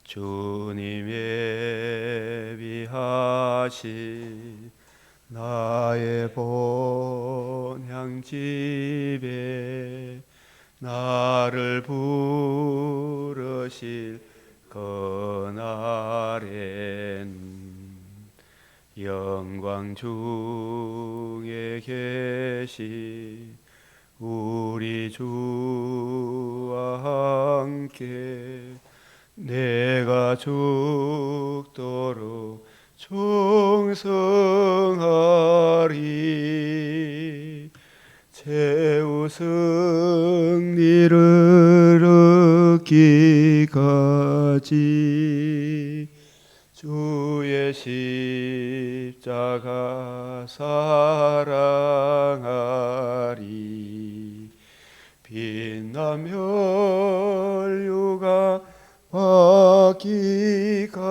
주님 예비하신 나의 본향집에 나를 부르실 그날엔 영광 중에 계신 우리 주와 함께 내가 죽도록 충성하리. 최후 승리를 얻기까지 주의 십자가 사랑하리. 빛나며 혈류가 받기까지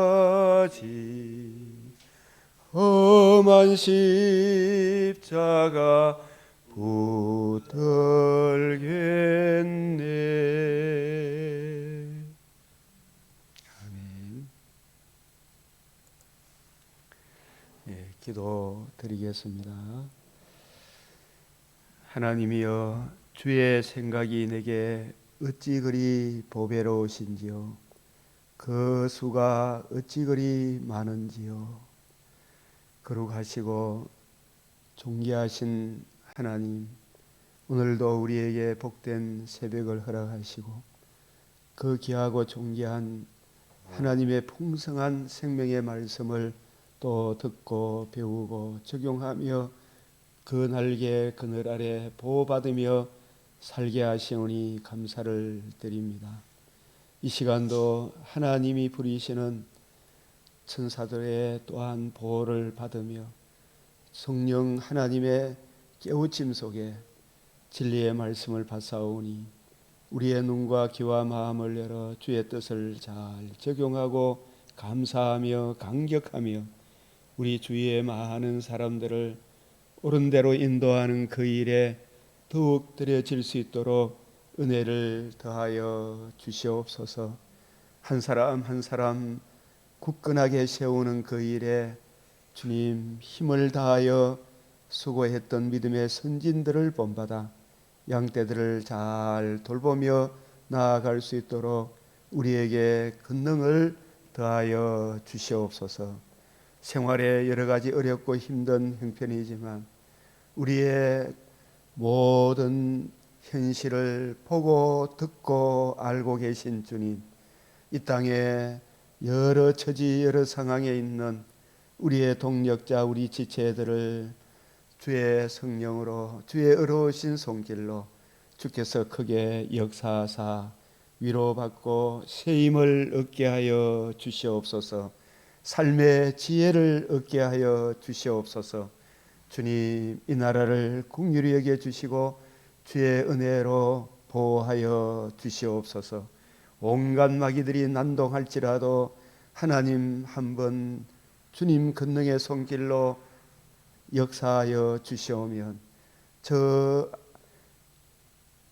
험한 십자가 붙들겠네. 아멘. 예, 기도 드리겠습니다. 하나님이여, 주의 생각이 내게 어찌 그리 보배로우신지요, 그 수가 어찌 그리 많은지요. 거룩하시고 존귀하신 하나님, 오늘도 우리에게 복된 새벽을 허락하시고 그 귀하고 존귀한 하나님의 풍성한 생명의 말씀을 또 듣고 배우고 적용하며 그 날개 그늘 아래 보호받으며 살게 하시오니 감사를 드립니다. 이 시간도 하나님이 부리시는 천사들의 또한 보호를 받으며 성령 하나님의 깨우침 속에 진리의 말씀을 받사오니 우리의 눈과 귀와 마음을 열어 주의 뜻을 잘 적용하고 감사하며 감격하며 우리 주위의 많은 사람들을 옳은 대로 인도하는 그 일에 더욱 드려질 수 있도록 은혜를 더하여 주시옵소서. 한 사람 한 사람 굳건하게 세우는 그 일에 주님 힘을 다하여 수고했던 믿음의 선진들을 본받아 양떼들을 잘 돌보며 나아갈 수 있도록 우리에게 권능을 더하여 주시옵소서. 생활에 여러 가지 어렵고 힘든 형편이지만 우리의 모든 현실을 보고 듣고 알고 계신 주님, 이 땅에 여러 처지 여러 상황에 있는 우리의 동력자 우리 지체들을 주의 성령으로 주의 의로우신 손길로 주께서 크게 역사하사 위로받고 새 힘을 얻게 하여 주시옵소서. 삶의 지혜를 얻게 하여 주시옵소서. 주님, 이 나라를 긍휼히 여겨 주시고 주의 은혜로 보호하여 주시옵소서. 온갖 마귀들이 난동할지라도 하나님 한번 주님 권능의 손길로 역사하여 주시오면 저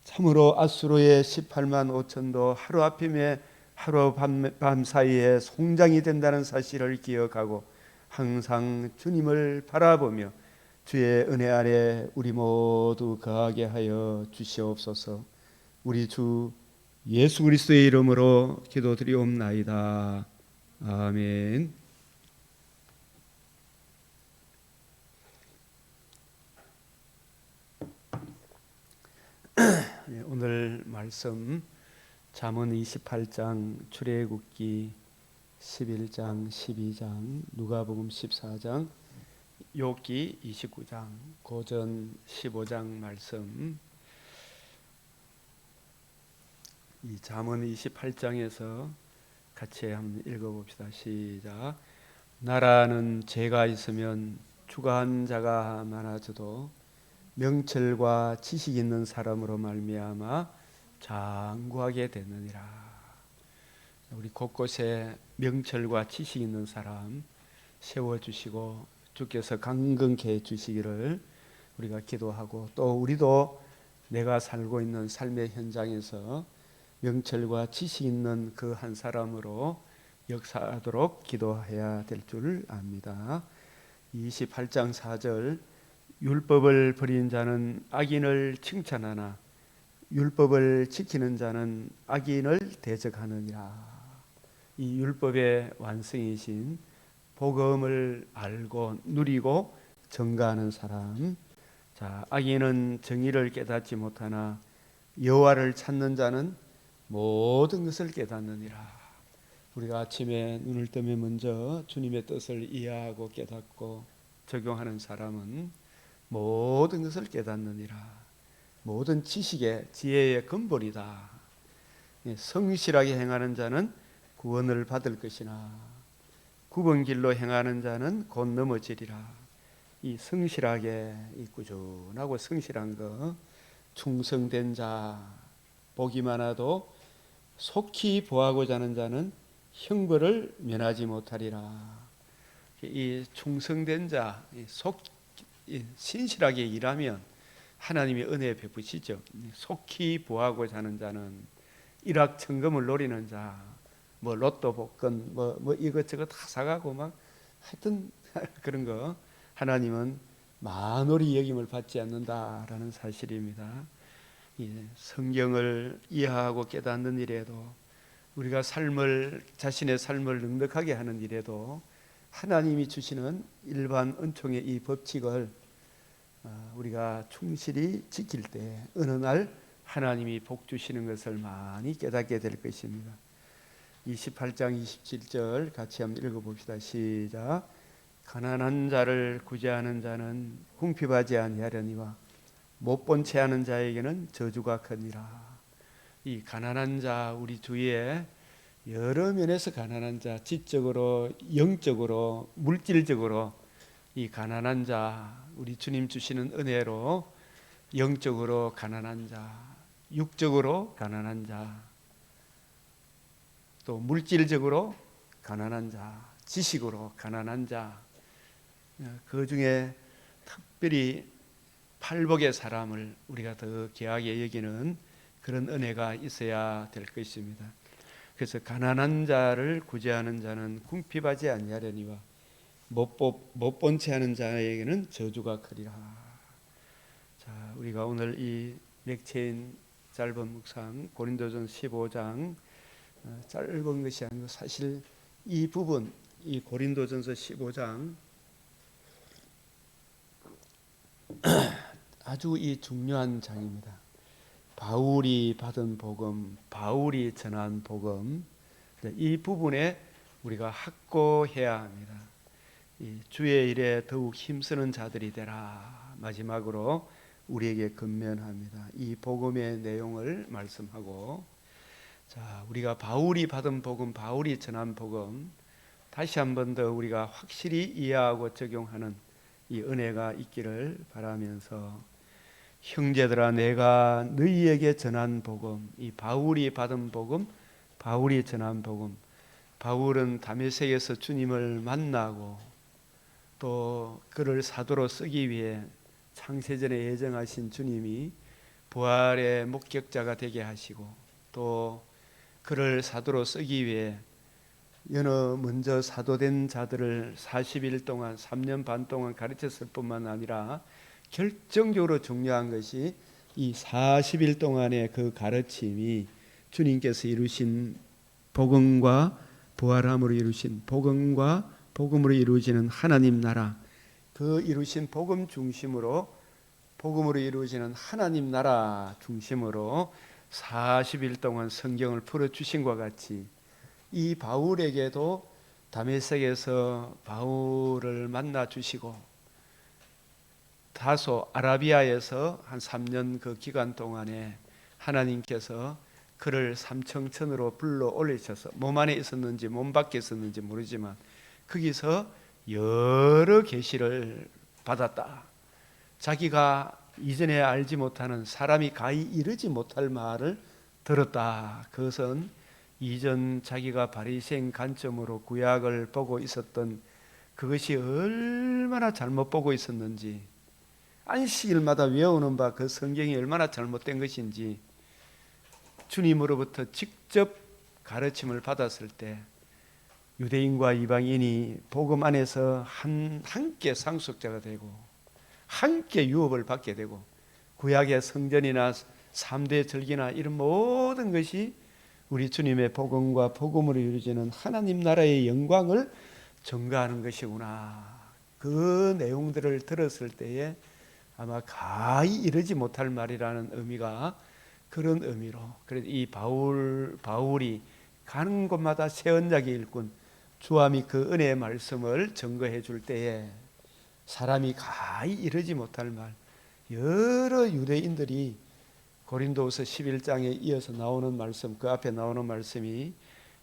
참으로 앗수르의 18만 5천도 하루아침에 하룻밤 사이에 송장이 된다는 사실을 기억하고 항상 주님을 바라보며 주의 은혜 아래 우리 모두 거하게 하여 주시옵소서. 우리 주 예수 그리스도의 이름으로 기도드리옵나이다. 아멘. 오늘 말씀 잠언 28장, 출애굽기 11장, 12장, 누가복음 14장, 욥기 29장, 고전 15장 말씀. 이 잠언 28장에서 같이 한번 읽어봅시다. 시작. 나라는 죄가 있으면 주관한 자가 많아져도 명철과 지식 있는 사람으로 말미암아 장구하게 되느니라. 우리 곳곳에 명철과 지식 있는 사람 세워주시고 주께서 강건케 해주시기를 우리가 기도하고, 또 우리도 내가 살고 있는 삶의 현장에서 명철과 지식 있는 그 한 사람으로 역사하도록 기도해야 될 줄 압니다. 28장 4절 율법을 버린 자는 악인을 칭찬하나 율법을 지키는 자는 악인을 대적하느니라. 이 율법의 완성이신 복음을 알고 누리고 전가하는 사람, 자, 악인은 정의를 깨닫지 못하나 여호와를 찾는 자는 모든 것을 깨닫느니라. 우리가 아침에 눈을 뜨면 먼저 주님의 뜻을 이해하고 깨닫고 적용하는 사람은 모든 것을 깨닫느니라. 모든 지식의 지혜의 근본이다. 성실하게 행하는 자는 구원을 받을 것이나 굽은 길로 행하는 자는 곧 넘어지리라. 이 성실하게 이 꾸준하고 성실한 거, 충성된 자, 복이 많아도 속히 보하고자 하는 자는 형벌을 면하지 못하리라. 이 충성된 자, 신실하게 일하면 하나님이 은혜 베푸시죠. 속히 보하고자 하는 자는 일확천금을 노리는 자, 뭐 로또 복권 뭐 이것저것 다 사가고 막 하여튼 그런 거 하나님은 만홀히 여김을 받지 않는다라는 사실입니다. 성경을 이해하고 깨닫는 일에도 우리가 자신의 삶을 넉넉하게 하는 일에도 하나님이 주시는 일반 은총의 이 법칙을 우리가 충실히 지킬 때 어느 날 하나님이 복 주시는 것을 많이 깨닫게 될 것입니다. 28장 27절 같이 한번 읽어봅시다. 시작. 가난한 자를 구제하는 자는 궁핍하지 아니하려니와 못 본 채 하는 자에게는 저주가 크니라. 이 가난한 자, 우리 주위에 여러 면에서 가난한 자, 지적으로, 영적으로, 물질적으로 이 가난한 자, 우리 주님 주시는 은혜로 영적으로 가난한 자, 육적으로 가난한 자, 또 물질적으로 가난한 자, 지식으로 가난한 자, 그 중에 특별히 팔복의 사람을 우리가 더 귀하게 여기는 그런 은혜가 있어야 될 것입니다. 그래서 가난한 자를 구제하는 자는 궁핍하지 아니하려니와 못 본 채 하는 자에게는 저주가 크리라. 자, 우리가 오늘 이 맥체인 짧은 묵상 고린도전 15장 짧은 것이 아니고 사실 이 부분, 이 고린도전서 15장 아주 이 중요한 장입니다. 바울이 받은 복음, 바울이 전한 복음, 이 부분에 우리가 확고해야 합니다. 이 주의 일에 더욱 힘쓰는 자들이 되라. 마지막으로 우리에게 권면합니다. 이 복음의 내용을 말씀하고, 자, 우리가 바울이 받은 복음, 바울이 전한 복음, 다시 한 번 더 우리가 확실히 이해하고 적용하는 이 은혜가 있기를 바라면서, 형제들아 내가 너희에게 전한 복음, 이 바울이 받은 복음, 바울이 전한 복음, 바울은 다메섹에서 주님을 만나고 또 그를 사도로 쓰기 위해 창세전에 예정하신 주님이 부활의 목격자가 되게 하시고 또 그를 사도로 쓰기 위해 여러 먼저 사도된 자들을 40일 동안 3년 반 동안 가르쳤을 뿐만 아니라 결정적으로 중요한 것이 이 40일 동안의 그 가르침이 주님께서 이루신 복음과 부활함으로 이루신 복음과 복음으로 이루어지는 하나님 나라, 그 이루신 복음 중심으로 복음으로 이루어지는 하나님 나라 중심으로 40일 동안 성경을 풀어주신 것과 같이 이 바울에게도 다메섹에서 바울을 만나 주시고 다소 아라비아에서 한 3년 그 기간 동안에 하나님께서 그를 삼청천으로 불러 올리셔서 몸 안에 있었는지 몸 밖에 있었는지 모르지만 거기서 여러 계시를 받았다. 자기가 이전에 알지 못하는 사람이 가히 이르지 못할 말을 들었다. 그것은 이전 자기가 바리새인 관점으로 구약을 보고 있었던 그것이 얼마나 잘못 보고 있었는지, 안식일마다 외우는 바 그 성경이 얼마나 잘못된 것인지 주님으로부터 직접 가르침을 받았을 때 유대인과 이방인이 복음 안에서 함께 상속자가 되고 함께 유업을 받게 되고 구약의 성전이나 3대 절기나 이런 모든 것이 우리 주님의 복음과 복음으로 이루어지는 하나님 나라의 영광을 증가하는 것이구나. 그 내용들을 들었을 때에 아마 가히 이르지 못할 말이라는 의미가 그런 의미로, 그래서 이 바울이 가는 곳마다 새 언약의 일꾼 주함이 그 은혜의 말씀을 증거해 줄 때에 사람이 가히 이르지 못할 말, 여러 유대인들이 고린도후서 11장에 이어서 나오는 말씀, 그 앞에 나오는 말씀이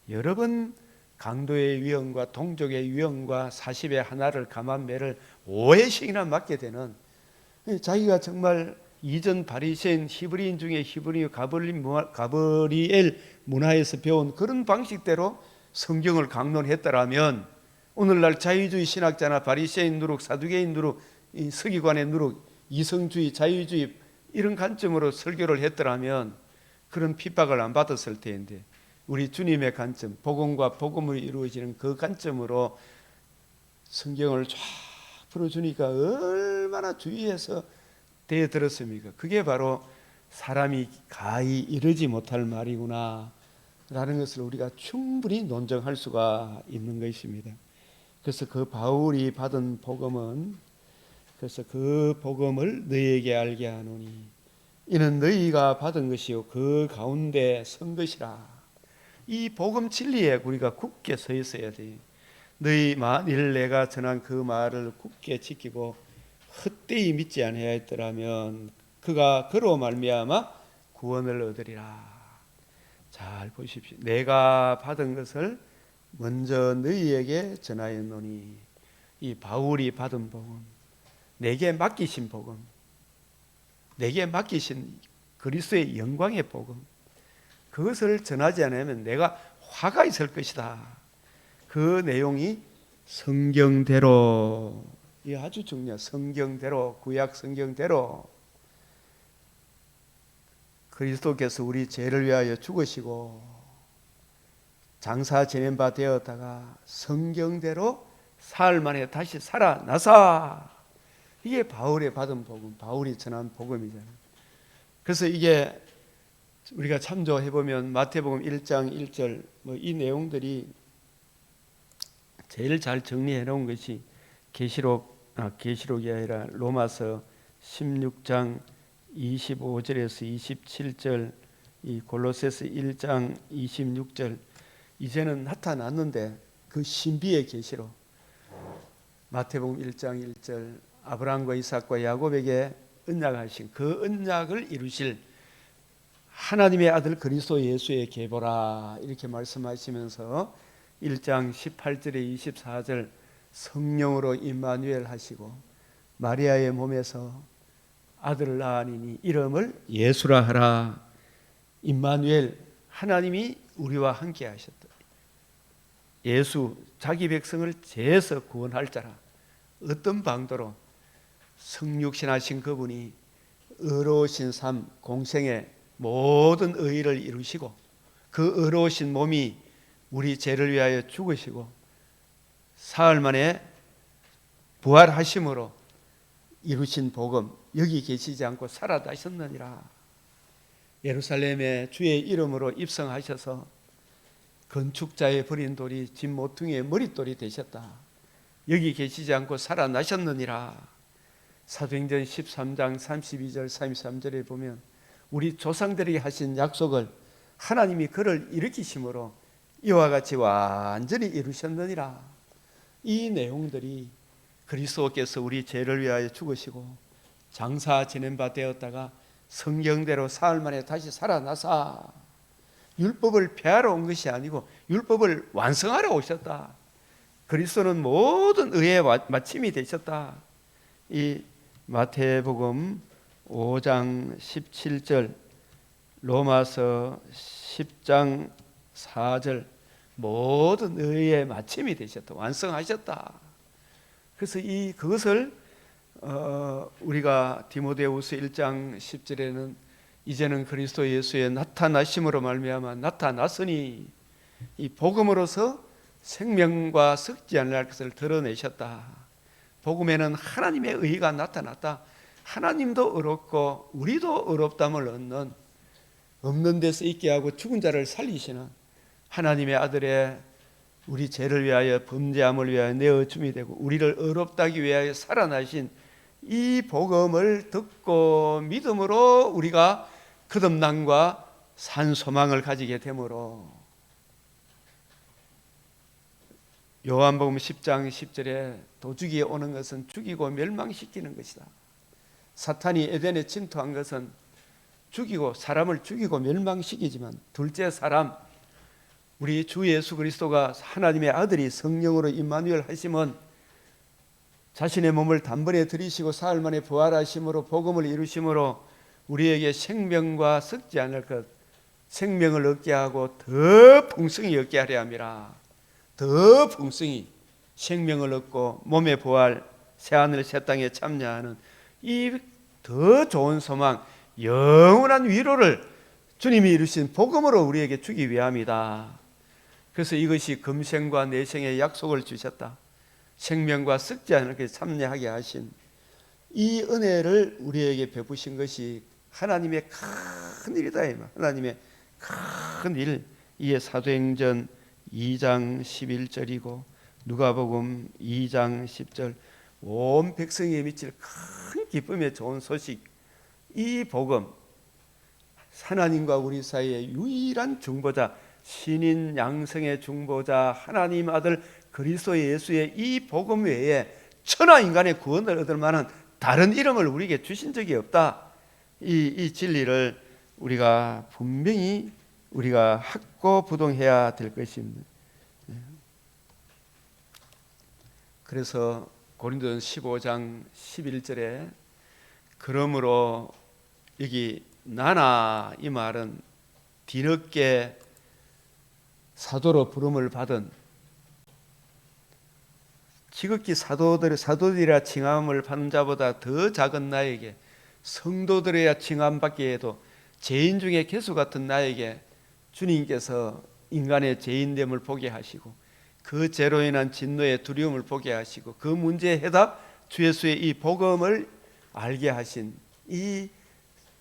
여러 번 강도의 위험과 동족의 위험과 40의 하나를 감한 매를 5회씩이나 맞게 되는, 자기가 정말 이전 바리새인 히브리인 중에 히브리 가브리엘 문화에서 배운 그런 방식대로 성경을 강론했더라면 오늘날 자유주의 신학자나 바리새인 누룩, 사두개인 누룩, 서기관의 누룩, 이성주의, 자유주의 이런 관점으로 설교를 했더라면 그런 핍박을 안 받았을 텐데, 우리 주님의 관점, 복음과 복음으로 이루어지는 그 관점으로 성경을 쫙 풀어주니까 얼마나 주의해서 대들었습니까? 그게 바로 사람이 가히 이르지 못할 말이구나 라는 것을 우리가 충분히 논증할 수가 있는 것입니다. 그래서 그 바울이 받은 복음은, 그래서 그 복음을 너희에게 알게 하노니 이는 너희가 받은 것이요 그 가운데 선 것이라. 이 복음 진리에 우리가 굳게 서 있어야 돼요. 너희 만일 내가 전한 그 말을 굳게 지키고 헛되이 믿지 아니하였더라면 그가 그로 말미암아 구원을 얻으리라. 잘 보십시오. 내가 받은 것을 먼저 너희에게 전하였노니, 이 바울이 받은 복음, 내게 맡기신 복음, 내게 맡기신 그리스도의 영광의 복음, 그것을 전하지 않으면 내가 화가 있을 것이다. 그 내용이 성경대로, 이 아주 중요해요. 성경대로, 구약 성경대로 그리스도께서 우리 죄를 위하여 죽으시고 장사 지낸 바 되었다가 성경대로 사흘 만에 다시 살아나사, 이게 바울이 받은 복음, 바울이 전한 복음이잖아요. 그래서 이게 우리가 참조해 보면 마태복음 1장 1절 이 내용들이 제일 잘 정리해 놓은 것이 계시록이 아니라 로마서 16장 25절에서 27절, 이 골로새서 1장 26절, 이제는 나타났는데 그 신비의 계시로 마태복음 1장 1절 아브라함과 이삭과 야곱에게 언약하신 그 언약을 이루실 하나님의 아들 그리스도 예수의 계보라, 이렇게 말씀하시면서 1장 18절에 24절 성령으로 임마누엘 하시고 마리아의 몸에서 아들을 낳으니 이름을 예수라 하라. 임마누엘, 하나님이 우리와 함께 하셨다. 예수, 자기 백성을 죄에서 구원할 자라. 어떤 방도로 성육신하신 그분이 의로우신 삶, 공생의 모든 의의를 이루시고 그 의로우신 몸이 우리 죄를 위하여 죽으시고 사흘 만에 부활하심으로 이루신 복음, 여기 계시지 않고 살아나셨느니라. 예루살렘에 주의 이름으로 입성하셔서 건축자의 버린 돌이 집 모퉁이의 머릿돌이 되셨다. 여기 계시지 않고 살아나셨느니라. 사도행전 13장 32절 33절에 보면 우리 조상들이 하신 약속을 하나님이 그를 일으키심으로 이와 같이 완전히 이루셨느니라. 이 내용들이 그리스도께서 우리 죄를 위하여 죽으시고 장사 지낸 바 되었다가 성경대로 사흘 만에 다시 살아나사 율법을 폐하러 온 것이 아니고 율법을 완성하러 오셨다. 그리스도는 모든 의의 마침이 되셨다. 이 마태복음 5장 17절, 로마서 10장 4절 모든 의의 마침이 되셨다. 완성하셨다. 그래서 그것을 우리가 디모데후서 1장 10절에는 이제는 그리스도 예수의 나타나심으로 말미암아 나타났으니 이 복음으로서 생명과 썩지 않을 것을 드러내셨다. 복음에는 하나님의 의가 나타났다. 하나님도 의롭고 우리도 의롭담을 얻는, 없는 데서 있게 하고 죽은 자를 살리시는 하나님의 아들의 우리 죄를 위하여 범죄함을 위하여 내어줌이 되고 우리를 의롭다기 위하여 살아나신 이 복음을 듣고 믿음으로 우리가 거듭남과 산 소망을 가지게 되므로 요한복음 10장 10절에 도둑이 오는 것은 죽이고 멸망시키는 것이다. 사탄이 에덴에 침투한 것은 죽이고 사람을 죽이고 멸망시키지만 둘째 사람 우리 주 예수 그리스도가 하나님의 아들이 성령으로 임마누엘 하심은 자신의 몸을 단번에 들이시고 사흘 만에 부활하심으로 복음을 이루심으로 우리에게 생명과 썩지 않을 것 생명을 얻게 하고 더 풍성히 얻게 하려 함이라. 더 풍성히 생명을 얻고 몸의 부활 새하늘 새 땅에 참여하는 이 더 좋은 소망 영원한 위로를 주님이 이루신 복음으로 우리에게 주기 위함이다. 그래서 이것이 금생과 내생의 약속을 주셨다. 생명과 썩지 않을 것에 참여하게 하신 이 은혜를 우리에게 베푸신 것이 하나님의 큰 일이다. 하나님의 큰 일. 이에 사도행전 2장 11절이고 누가복음 2장 10절 온 백성에 미칠 큰 기쁨의 좋은 소식. 이 복음 하나님과 우리 사이의 유일한 중보자 신인 양성의 중보자 하나님 아들 그리스도 예수의 이 복음 외에 천하 인간의 구원을 얻을 만한 다른 이름을 우리에게 주신 적이 없다. 이 진리를 우리가 분명히 우리가 확고부동해야 될 것입니다. 그래서 고린도전 15장 11절에 그러므로 여기 나나 이 말은 뒤늦게 사도로 부름을 받은 지극히 사도들이라 칭함을 받는 자보다 더 작은 나에게 성도들이야 칭함받게 해도 죄인 중에 개수 같은 나에게 주님께서 인간의 죄인됨을 보게 하시고 그 죄로 인한 진노의 두려움을 보게 하시고 그 문제의 해답 주 예수의 이 복음을 알게 하신 이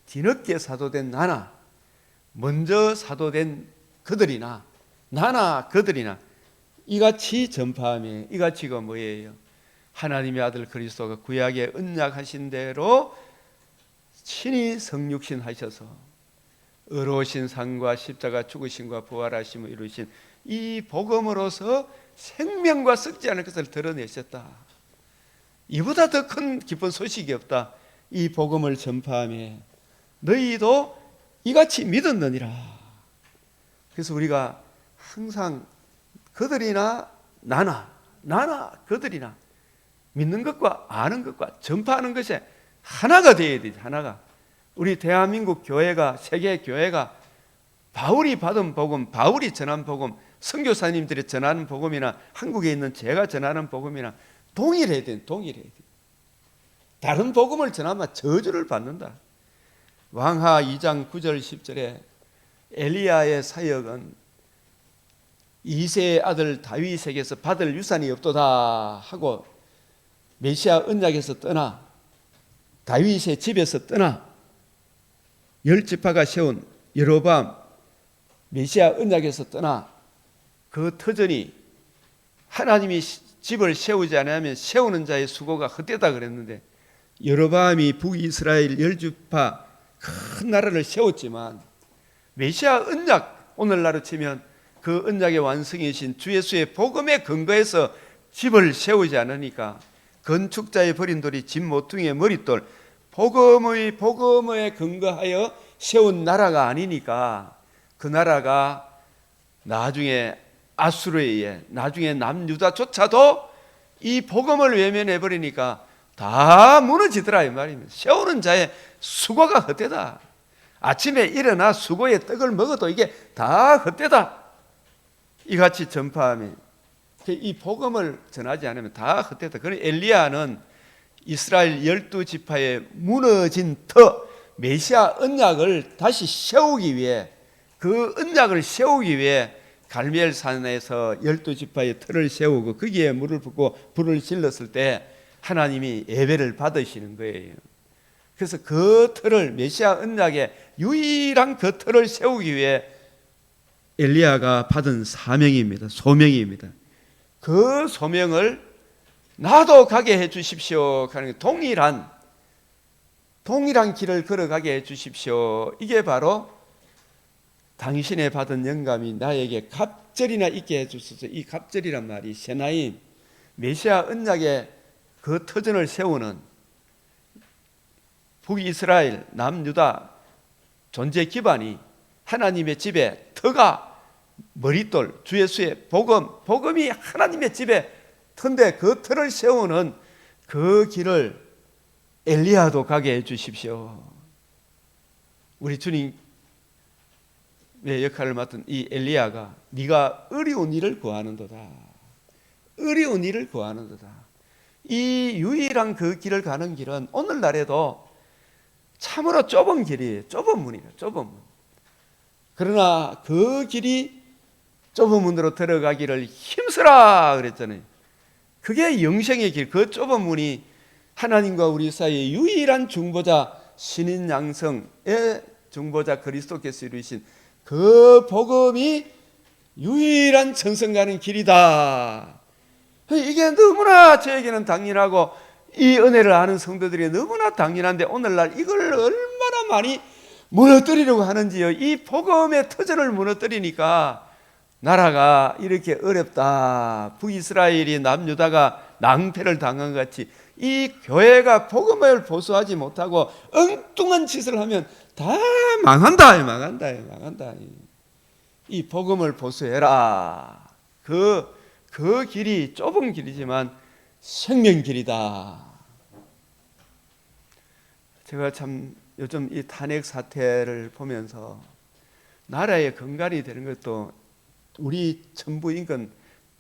뒤늦게 사도된 나나 먼저 사도된 그들이나 나나 그들이나 이같이 전파함에 이같이가 뭐예요? 하나님의 아들 그리스도가 구약에 언약하신 대로 친히 성육신 하셔서 의로우신 산과 십자가 죽으심과 부활하심을 이루신 이 복음으로서 생명과 썩지 않을 것을 드러내셨다. 이보다 더 큰 기쁜 소식이 없다. 이 복음을 전파하며 너희도 이같이 믿었느니라. 그래서 우리가 항상 그들이나 나나 그들이나 믿는 것과 아는 것과 전파하는 것이 하나가 되어야 되지. 하나가. 우리 대한민국 교회가 세계 교회가 바울이 받은 복음, 바울이 전한 복음, 선교사님들이 전하는 복음이나 한국에 있는 제가 전하는 복음이나 동일해야 돼. 다른 복음을 전하면 저주를 받는다. 왕하 2장 9절 10절에 엘리야의 사역은 이새의 아들 다윗에게서 받을 유산이 없도다 하고 메시아 언약에서 떠나 다윗의 집에서 떠나 열 지파가 세운 여로보암 메시아 언약에서 떠나 그 터전이 하나님이 집을 세우지 않으면 세우는 자의 수고가 헛되다 그랬는데 여로보암이 북이스라엘 열 지파 큰 나라를 세웠지만 메시아 언약 오늘날로 치면 그 언약의 완성이신 주 예수의 복음에 근거해서 집을 세우지 않으니까 건축자의 버린 돌이 집 모퉁이의 머릿돌 복음에 근거하여 세운 나라가 아니니까 그 나라가 나중에 아수르에 의해 나중에 남유다조차도 이 복음을 외면해 버리니까 다 무너지더라 이 말입니다. 세우는 자의 수고가 헛되다. 아침에 일어나 수고의 떡을 먹어도 이게 다 헛되다. 이같이 전파하면 이 복음을 전하지 않으면 다 헛되다. 그러니 엘리야는 이스라엘 12지파의 무너진 터 메시아 언약을 다시 세우기 위해 그 언약을 세우기 위해 갈멜산에서 12지파의 틀을 세우고 거기에 물을 붓고 불을 질렀을 때 하나님이 예배를 받으시는 거예요. 그래서 그 틀을, 메시아 언약의 유일한 그 틀을 세우기 위해 엘리야가 받은 사명입니다. 소명입니다. 그 소명을 나도 가게 해 주십시오 하는 동일한 길을 걸어가게 해 주십시오. 이게 바로 당신의 받은 영감이 나에게 갑절이나 있게 해 주소서. 이 갑절이란 말이 세나임, 메시아 언약의 그 터전을 세우는 북이스라엘, 남유다 존재 기반이 하나님의 집에 터가 머릿돌, 주 예수의 복음이 하나님의 집에 터인데 그 터를 세우는 그 길을 엘리야도 가게 해 주십시오. 우리 주님의 역할을 맡은 이 엘리야가 네가 어려운 일을 구하는도다. 어려운 일을 구하는도다. 이 유일한 그 길을 가는 길은 오늘날에도 참으로 좁은 길이에요. 좁은 문이에요. 좁은 문. 그러나 그 길이 좁은 문으로 들어가기를 힘쓰라 그랬잖아요. 그게 영생의 길. 그 좁은 문이 하나님과 우리 사이의 유일한 중보자, 신인 양성의 중보자 그리스도께서 이루신 그 복음이 유일한 천성 가는 길이다. 이게 너무나 저에게는 당연하고 이 은혜를 아는 성도들이 너무나 당연한데 오늘날 이걸 얼마나 많이 무너뜨리려고 하는지요. 이 복음의 터전을 무너뜨리니까 나라가 이렇게 어렵다. 북이스라엘이 남유다가 낭패를 당한 것 같이 이 교회가 복음을 보수하지 못하고 엉뚱한 짓을 하면 다 망한다. 이 복음을 보수해라. 그 길이 좁은 길이지만 생명길이다. 제가 참 요즘 이 탄핵 사태를 보면서 나라의 근간이 되는 것도 우리 전부 인권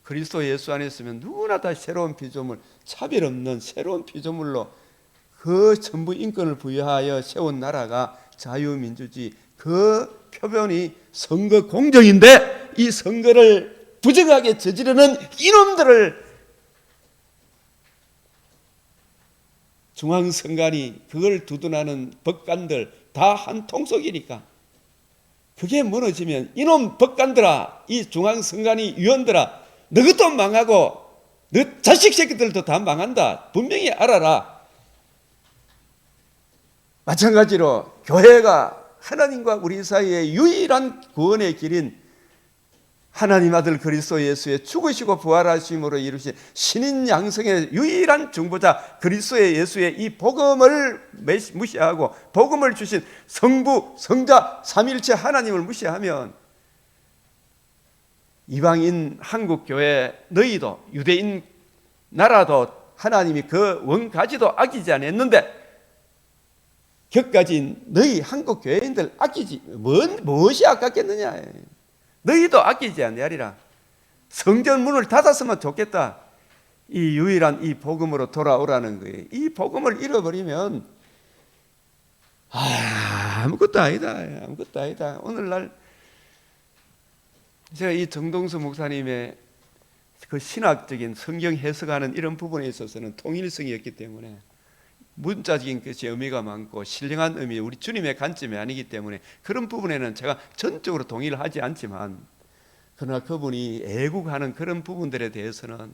그리스도 예수 안에 있으면 누구나 다 새로운 피조물, 차별 없는 새로운 피조물로 그 전부 인권을 부여하여 세운 나라가 자유민주주의, 그 표본이 선거 공정인데 이 선거를 부정하게 저지르는 이놈들을 중앙선관위, 그걸 두둔하는 법관들 다 한 통속이니까 그게 무너지면 이놈 법관들아, 이 중앙선관위 위원들아, 너것도 망하고 너 자식 새끼들도 다 망한다. 분명히 알아라. 마찬가지로 교회가 하나님과 우리 사이의 유일한 구원의 길인 하나님 아들 그리스도 예수의 죽으시고 부활하심으로 이루신 신인 양성의 유일한 중보자 그리스도의 예수의 이 복음을 무시하고 복음을 주신 성부, 성자, 삼일체 하나님을 무시하면 이방인 한국교회 너희도 유대인 나라도 하나님이 그 원가지도 아끼지 않았는데 격가진 너희 한국교회인들 아끼지 무엇이 아깝겠느냐. 너희도 아끼지 아니하리라. 성전 문을 닫았으면 좋겠다. 이 유일한 이 복음으로 돌아오라는 거예요. 이 복음을 잃어버리면 아무것도 아니다. 오늘날 제가 이 정동수 목사님의 그 신학적인 성경 해석하는 이런 부분에 있어서는 통일성이었기 때문에 문자적인 것이 의미가 많고 신령한 의미, 우리 주님의 관점이 아니기 때문에 그런 부분에는 제가 전적으로 동의를 하지 않지만 그러나 그분이 애국하는 그런 부분들에 대해서는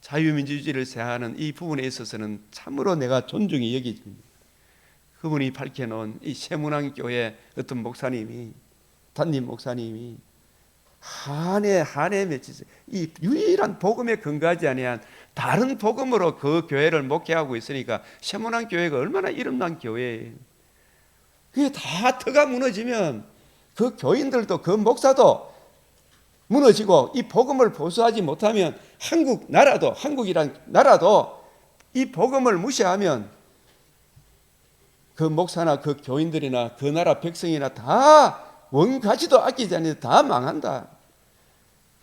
자유민주주의를 세하는 이 부분에 있어서는 참으로 내가 존중이 여기집니다. 그분이 밝혀놓은 이 세문안교회 어떤 목사님이, 담임 목사님이 한해 맺히서 이 유일한 복음에 근거하지 아니한 다른 복음으로 그 교회를 목회하고 있으니까 세문안 교회가 얼마나 이름난 교회예요. 그게 다 터가 무너지면 그 교인들도 그 목사도 무너지고 이 복음을 보수하지 못하면 한국이란 나라도 이 복음을 무시하면 그 목사나 그 교인들이나 그 나라 백성이나 다 원가지도 아끼지 않는 다 망한다.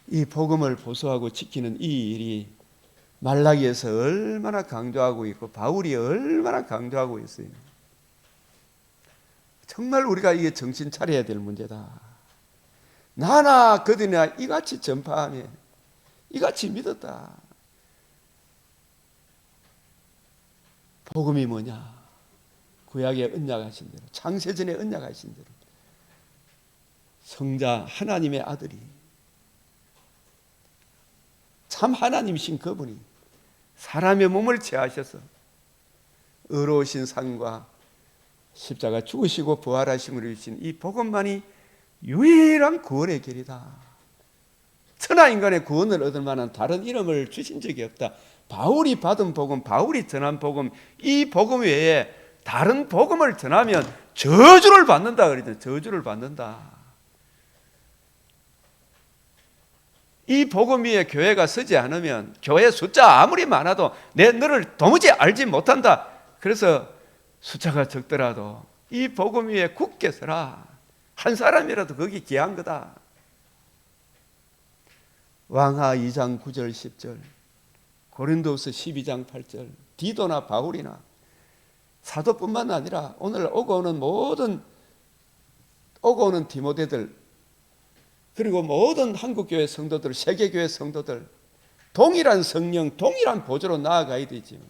이 복음을 보수하고 지키는 이 일이 말라기에서 얼마나 강조하고 있고 바울이 얼마나 강조하고 있어요. 정말 우리가 이게 정신 차려야 될 문제다. 나나 그들이나 이같이 전파하며 이같이 믿었다. 복음이 뭐냐? 구약에 언약하신 대로, 창세전에 언약하신 대로 성자 하나님의 아들이, 참 하나님이신 그분이 사람의 몸을 취하셔서 의로우신 삶과 십자가 죽으시고 부활하심으로 주신 이 복음만이 유일한 구원의 길이다. 천하 인간의 구원을 얻을 만한 다른 이름을 주신 적이 없다. 바울이 받은 복음, 바울이 전한 복음, 이 복음 외에 다른 복음을 전하면 저주를 받는다 그러죠. 저주를 받는다. 이 복음 위에 교회가 서지 않으면 교회 숫자 아무리 많아도 내 너를 도무지 알지 못한다. 그래서 숫자가 적더라도 이 복음 위에 굳게 서라. 한 사람이라도 거기 귀한 거다. 왕하 2장 9절 10절, 고린도후서 12장 8절, 디도나 바울이나 사도뿐만 아니라 오늘 오고 오는 디모데들, 그리고 모든 한국교회 성도들, 세계교회 성도들 동일한 성령, 동일한 보좌로 나아가야 되지.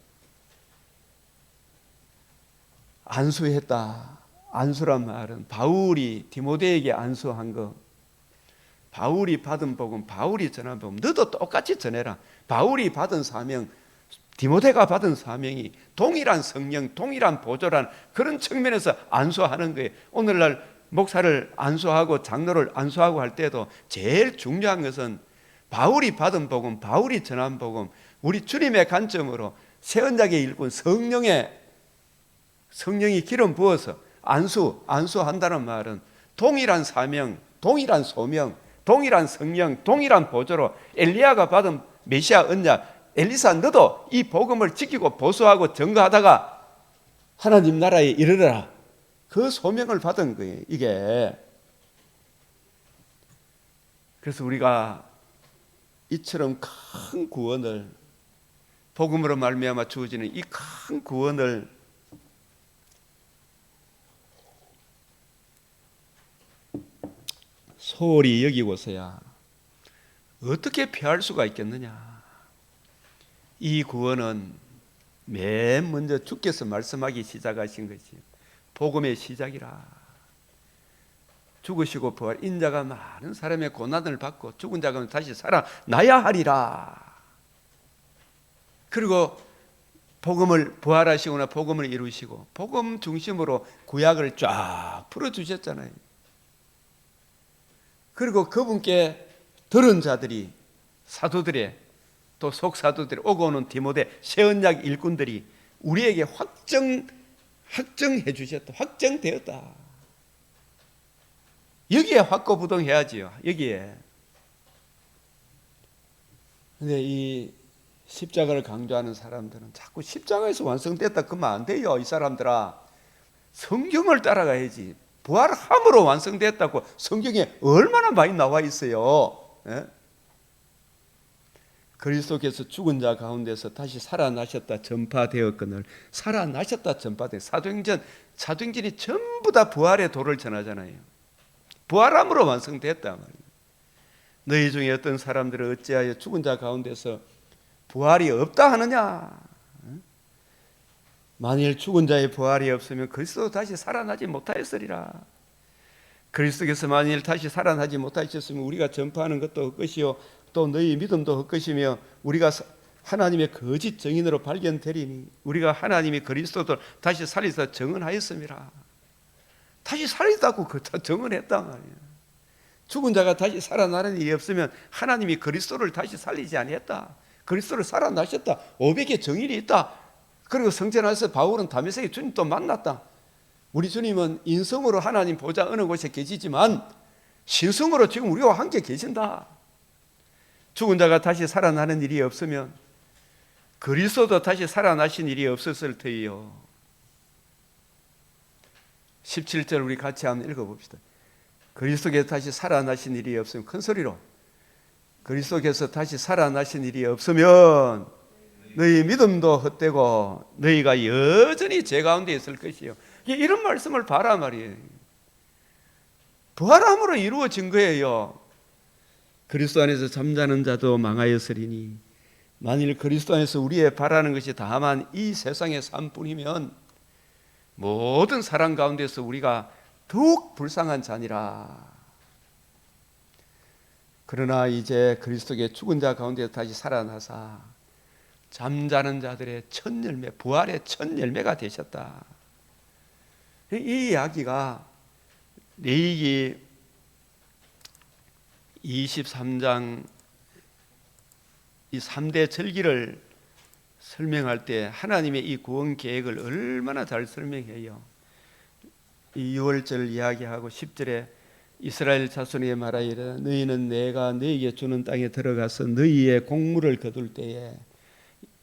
안수했다. 안수란 말은 바울이 디모데에게 안수한 거, 바울이 받은 복음, 바울이 전한 복음 너도 똑같이 전해라. 바울이 받은 사명, 디모데가 받은 사명이 동일한 성령, 동일한 보좌란 그런 측면에서 안수하는 거예요. 오늘날 목사를 안수하고 장로를 안수하고 할 때도 제일 중요한 것은 바울이 받은 복음, 바울이 전한 복음, 우리 주님의 관점으로 새 언약의 일꾼 성령이 기름 부어서 안수한다는 말은 동일한 사명, 동일한 소명, 동일한 성령, 동일한 보조로 엘리야가 받은 메시아 언약, 엘리사 너도 이 복음을 지키고 보수하고 증거하다가 하나님 나라에 이르러라. 그 소명을 받은 거예요. 이게. 그래서 우리가 이처럼 큰 구원을, 복음으로 말미암아 주어지는 이 큰 구원을 소홀히 여기고서야 어떻게 피할 수가 있겠느냐. 이 구원은 맨 먼저 주께서 말씀하기 시작하신 것이 복음의 시작이라. 죽으시고 부활, 인자가 많은 사람의 고난을 받고 죽은 자가 다시 살아나야 하리라. 그리고 복음을 부활하시거나 복음을 이루시고 복음 중심으로 구약을 쫙 풀어주셨잖아요. 그리고 그분께 들은 자들이, 사도들의 또 속사도들이, 오고 오는 디모데 새 언약 일꾼들이 우리에게 확정해 주셨다. 확정되었다. 여기에 확고부동해야지요. 여기에. 근데 이 십자가를 강조하는 사람들은 자꾸 십자가에서 완성됐다 그러면 안 돼요. 이 사람들아, 성경을 따라가야지. 부활함으로 완성됐다고 성경에 얼마나 많이 나와 있어요. 예? 그리스도께서 죽은 자 가운데서 다시 살아나셨다 전파되었거늘. 살아나셨다 전파되. 사도행전이 전부 다 부활의 도를 전하잖아요. 부활함으로 완성됐다 말이에요. 너희 중에 어떤 사람들은 어찌하여 죽은 자 가운데서 부활이 없다 하느냐. 만일 죽은 자의 부활이 없으면 그리스도 다시 살아나지 못하였으리라. 그리스도께서 만일 다시 살아나지 못하셨으면 우리가 전파하는 것도 헛것이요 또 너희 믿음도 헛것이며 우리가 하나님의 거짓 증인으로 발견되리니 우리가 하나님이 그리스도를 다시 살리사 증언하였습니다. 다시 살리다고 증언했단 말이에요. 죽은 자가 다시 살아나는 일이 없으면 하나님이 그리스도를 다시 살리지 아니했다. 그리스도를 살아나셨다. 500의 증인이 있다. 그리고 성전에서 바울은 다메섹에 주님 또 만났다. 우리 주님은 인성으로 하나님 보좌 어느 곳에 계시지만 신성으로 지금 우리와 함께 계신다. 죽은 자가 다시 살아나는 일이 없으면 그리스도도 다시 살아나신 일이 없었을 테이요. 17절 우리 같이 한번 읽어봅시다. 그리스도께서 다시 살아나신 일이 없으면, 큰 소리로, 그리스도께서 다시 살아나신 일이 없으면 너희 믿음도 헛되고 너희가 여전히 죄 가운데 있을 것이요. 이런 말씀을 봐라 말이에요. 부활함으로 이루어진 거예요. 그리스도 안에서 잠자는 자도 망하였으리니 만일 그리스도 안에서 우리의 바라는 것이 다만 이 세상의 삶뿐이면 모든 사람 가운데서 우리가 더욱 불쌍한 자니라. 그러나 이제 그리스도의 죽은 자 가운데서 다시 살아나사 잠자는 자들의 첫 열매, 부활의 첫 열매가 되셨다. 이 이야기가 레위기 23장 이 3대 절기를 설명할 때 하나님의 이 구원 계획을 얼마나 잘 설명해요. 이 6월절 이야기하고 10절에 이스라엘 자손에게 말하이르 너희는 내가 너희에게 주는 땅에 들어가서 너희의 곡물을 거둘 때에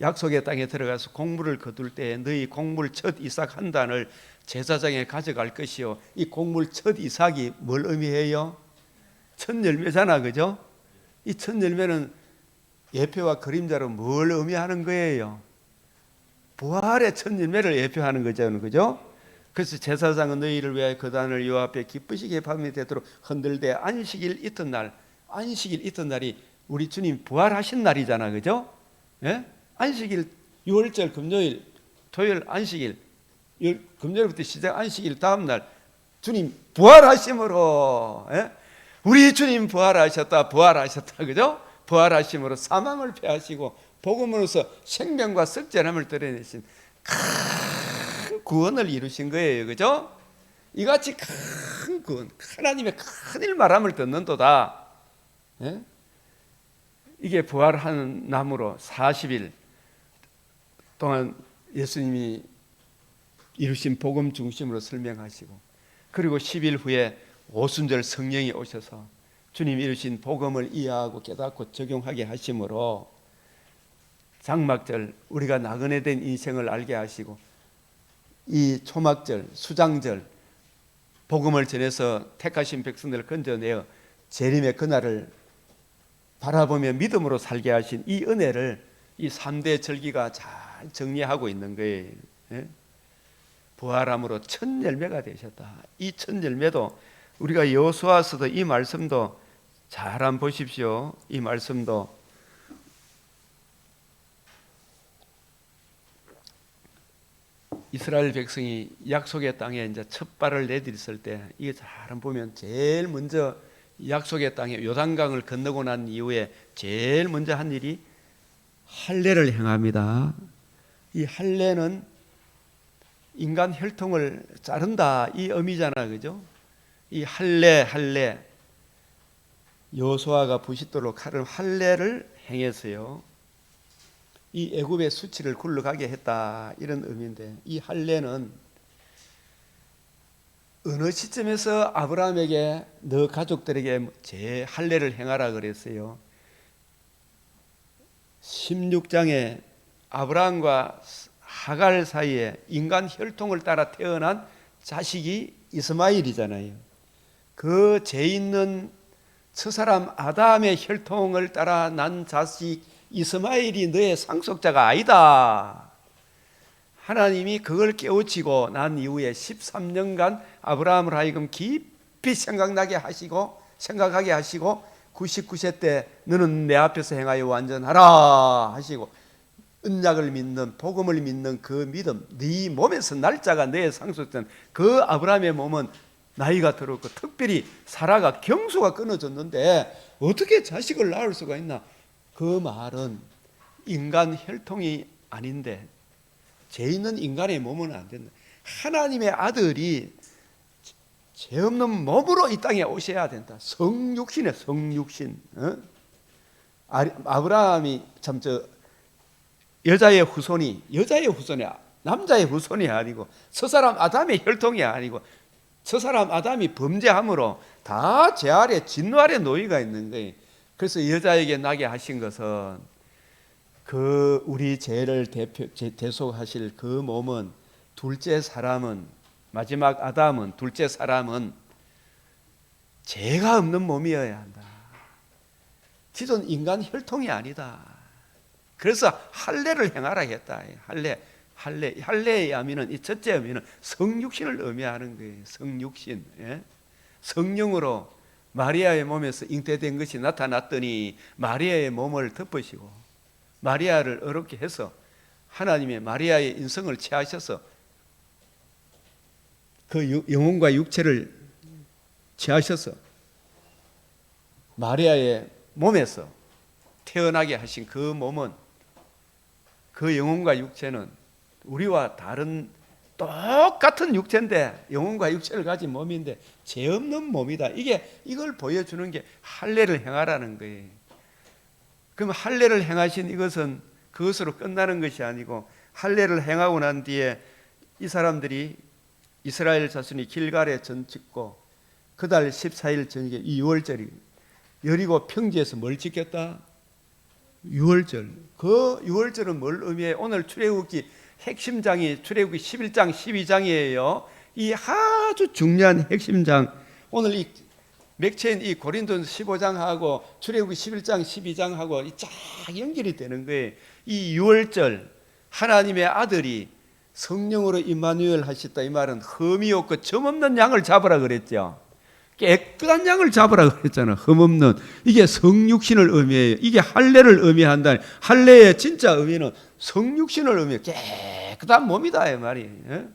약속의 땅에 들어가서 곡물을 거둘 때에 너희 곡물 첫 이삭 한 단을 제사장에 가져갈 것이요. 이 곡물 첫 이삭이 뭘 의미해요? 첫 열매잖아, 그죠? 이 첫 열매는 예표와 그림자로 뭘 의미하는 거예요? 부활의 첫 열매를 예표하는 거잖아요, 그죠? 그래서 제사장은 너희를 위하여 그 단을 여호와 앞에 기쁘시게 밤이 되도록 흔들되 안식일 이튿날, 안식일 이튿날이 우리 주님 부활하신 날이잖아, 그죠? 예? 안식일 6월절 금요일, 토요일 안식일, 금요일부터 시작 안식일 다음 날 주님 부활하심으로, 예? 우리 주님 부활하셨다, 부활하셨다, 그죠? 부활하심으로 사망을 패하시고 복음으로서 생명과 썩전함을 드러내신 큰 구원을 이루신 거예요, 그죠? 이같이 큰 구원, 하나님의 큰일 말함을 듣는도다. 예? 이게 부활한 나무로 40일 동안 예수님이 이루신 복음 중심으로 설명하시고, 그리고 10일 후에 오순절 성령이 오셔서 주님 이루신 복음을 이해하고 깨닫고 적용하게 하심으로 장막절, 우리가 나그네 된 인생을 알게 하시고, 이 초막절, 수장절, 복음을 전해서 택하신 백성들을 건져내어 재림의 그날을 바라보며 믿음으로 살게 하신 이 은혜를 이 3대 절기가 잘 정리하고 있는 거예요. 예? 부활함으로 첫 열매가 되셨다. 이 첫 열매도 우리가 여호수아서도 이 말씀도 잘 한번 보십시오. 이 말씀도 이스라엘 백성이 약속의 땅에 이제 첫 발을 내디딜 때 이게 잘 한번 보면 제일 먼저 약속의 땅에 요단강을 건너고 난 이후에 제일 먼저 한 일이 할례를 행합니다. 이 할례는 인간 혈통을 자른다 이 의미잖아, 그죠? 이 할례 여호수아가 부싯돌로 칼을 할례를 행했어요. 이 애굽의 수치를 굴러가게 했다 이런 의미인데, 이 할례는 어느 시점에서 아브라함에게 너 가족들에게 제 할례를 행하라 그랬어요? 16장에 아브라함과 하갈 사이에 인간 혈통을 따라 태어난 자식이 이스마일이잖아요. 그 죄 있는 첫사람 아담의 혈통을 따라 난 자식 이스마일이 너의 상속자가 아니다. 하나님이 그걸 깨우치고 난 이후에 13년간 아브라함을 하여금 깊이 생각하게 하시고 99세 때 너는 내 앞에서 행하여 완전하라 하시고, 언약을 믿는 복음을 믿는 그 믿음, 네 몸에서 날짜가 내 상속된 그 아브라함의 몸은 나이가 들었고, 특별히 사라가 경수가 끊어졌는데 어떻게 자식을 낳을 수가 있나? 그 말은 인간 혈통이 아닌데, 죄 있는 인간의 몸은 안 된다. 하나님의 아들이 죄 없는 몸으로 이 땅에 오셔야 된다. 성육신에 성육신. 아브라함이 참 여자의 후손이 남자의 후손이 아니고 첫사람 아담의 혈통이 아니고 첫사람 아담이 범죄함으로 다 죄 아래 진노 아래 노예가 있는 거예요. 그래서 여자에게 나게 하신 것은 그 우리 죄를 대속하실 그 몸은, 둘째 사람은, 마지막 아담은, 둘째 사람은 죄가 없는 몸이어야 한다. 기존 인간 혈통이 아니다. 그래서 할례를 행하라 했다. 할례의 의미는, 이 첫째 의미는 성육신을 의미하는 거예요. 성육신. 예? 성령으로 마리아의 몸에서 잉태된 것이 나타났더니 마리아의 몸을 덮으시고 마리아를 어렵게 해서 하나님의 마리아의 인성을 취하셔서 그 영혼과 육체를 취하셔서 마리아의 몸에서 태어나게 하신 그 몸은, 그 영혼과 육체는 우리와 다른 똑같은 육체인데, 영혼과 육체를 가진 몸인데 죄 없는 몸이다. 이걸 보여주는 게 할례를 행하라는 거예요. 그럼 할례를 행하신 이것은 그것으로 끝나는 것이 아니고, 할례를 행하고 난 뒤에 이 사람들이, 이스라엘 자손이 길갈에 전 짓고 그달 14일 저녁에 이 유월절이 여리고 평지에서 뭘 지켰다? 유월절. 그 유월절은 뭘 의미해? 오늘 출애굽기 핵심장이 출애굽기 11장 12장이에요. 이 아주 중요한 핵심장. 오늘 이 맥체인 이 고린도전서 15장하고 출애굽기 11장 12장하고 쫙 연결이 되는 거예요. 이 유월절, 하나님의 아들이 성령으로 임마누엘 하셨다. 이 말은 흠이 없고 점 없는 양을 잡으라 그랬죠. 깨끗한 양을 잡으라 그랬잖아. 흠 없는. 이게 성육신을 의미해요. 이게 할례를 의미한다. 할례의 진짜 의미는 성육신을 의미해요. 깨끗한 몸이다 이 말이에요.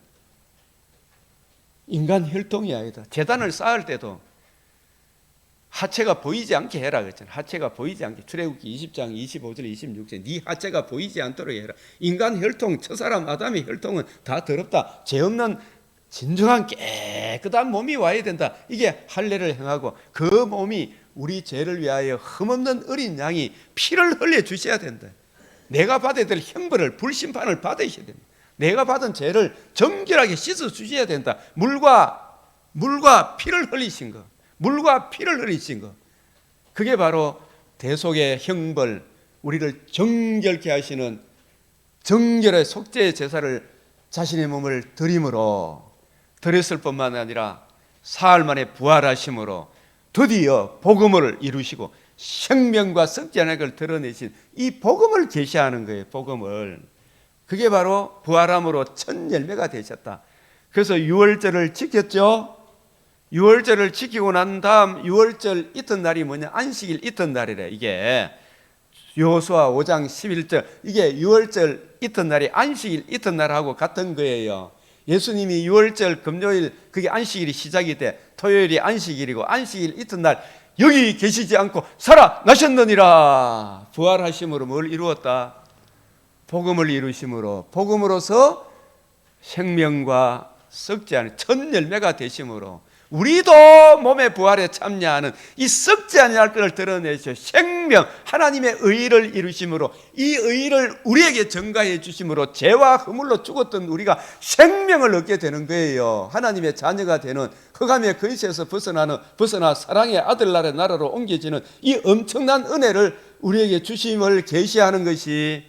인간 혈통이 아니다. 제단을 쌓을 때도 하체가 보이지 않게 해라 그랬잖아. 하체가 보이지 않게. 출애굽기 20장 25절 26절 네 하체가 보이지 않도록 해라. 인간 혈통, 첫사람 아담의 혈통은 다 더럽다. 죄 없는 진정한 깨끗한 몸이 와야 된다. 이게 할례를 행하고, 그 몸이 우리 죄를 위하여 흠없는 어린 양이 피를 흘려 주셔야 된다. 내가 받아야 될 형벌을, 불심판을 받으셔야 된다. 내가 받은 죄를 정결하게 씻어 주셔야 된다. 물과 피를 흘리신 거, 물과 피를 흘리신 거, 그게 바로 대속의 형벌, 우리를 정결케 하시는 정결의 속죄의 제사를 자신의 몸을 드렸을 뿐만 아니라 사흘 만에 부활하심으로 드디어 복음을 이루시고 생명과 썩지 않은 걸 드러내신 이 복음을 계시하는 거예요. 복음을. 그게 바로 부활함으로 첫 열매가 되셨다. 그래서 유월절을 지켰죠. 유월절을 지키고 난 다음 유월절 이튿날이 뭐냐? 안식일 이튿날이래. 이게 여호수아 5장 11절, 이게 유월절 이튿날이 안식일 이튿날하고 같은 거예요. 예수님이 유월절 금요일, 그게 안식일이 시작이 돼. 토요일이 안식일이고, 안식일 이튿날 여기 계시지 않고 살아나셨느니라. 부활하심으로 뭘 이루었다? 복음을 이루심으로, 복음으로서 생명과 썩지 않은 첫 열매가 되심으로 우리도 몸의 부활에 참여하는 이 썩지 아니할 것을 드러내셔 생명, 하나님의 의를 이루심으로, 이 의를 우리에게 전가해 주심으로 죄와 허물로 죽었던 우리가 생명을 얻게 되는 거예요. 하나님의 자녀가 되는, 흑암의 근시에서 벗어나 사랑의 아들날의 나라로 옮겨지는 이 엄청난 은혜를 우리에게 주심을 계시하는 것이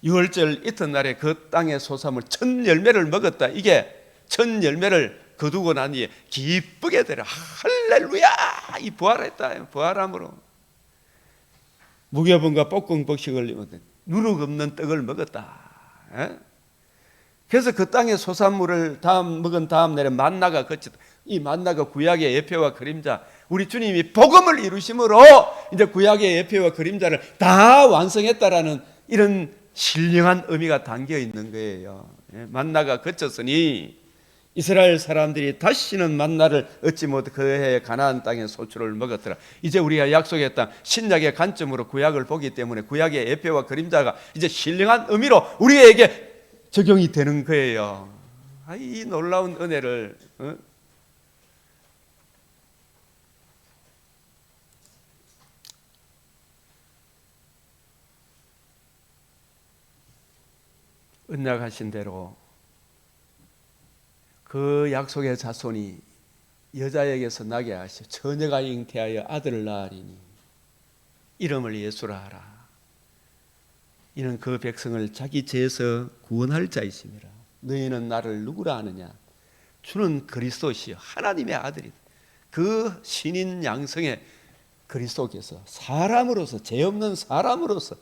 유월절 이튿날에 그 땅의 소삼을 첫 열매를 먹었다. 이게 첫 열매를 거두고 난 뒤에 기쁘게 되라. 할렐루야! 이 부활했다. 부활함으로 무교분과 볶음복식을 누룩 없는 떡을 먹었다. 그래서 그 땅의 소산물을 먹은 다음 날에 만나가 거쳤다. 이 만나가 구약의 예표와 그림자, 우리 주님이 복음을 이루심으로 이제 구약의 예표와 그림자를 다 완성했다라는 이런 신령한 의미가 담겨 있는 거예요. 만나가 거쳤으니 이스라엘 사람들이 다시는 만나를 얻지 못해 그 해에 가나안 땅의 소출을 먹었더라. 이제 우리가 약속의 땅, 신약의 관점으로 구약을 보기 때문에 구약의 예표와 그림자가 이제 신령한 의미로 우리에게 적용이 되는 거예요. 이 놀라운 은혜를 언약하신 대로 그 약속의 자손이 여자에게서 나게 하시어 처녀가 잉태하여 아들을 낳으리니 이름을 예수라 하라. 이는 그 백성을 자기 죄에서 구원할 자이심이라. 너희는 나를 누구라 하느냐? 주는 그리스도시요 하나님의 아들이다. 그 신인 양성의 그리스도께서 사람으로서, 죄 없는 사람으로서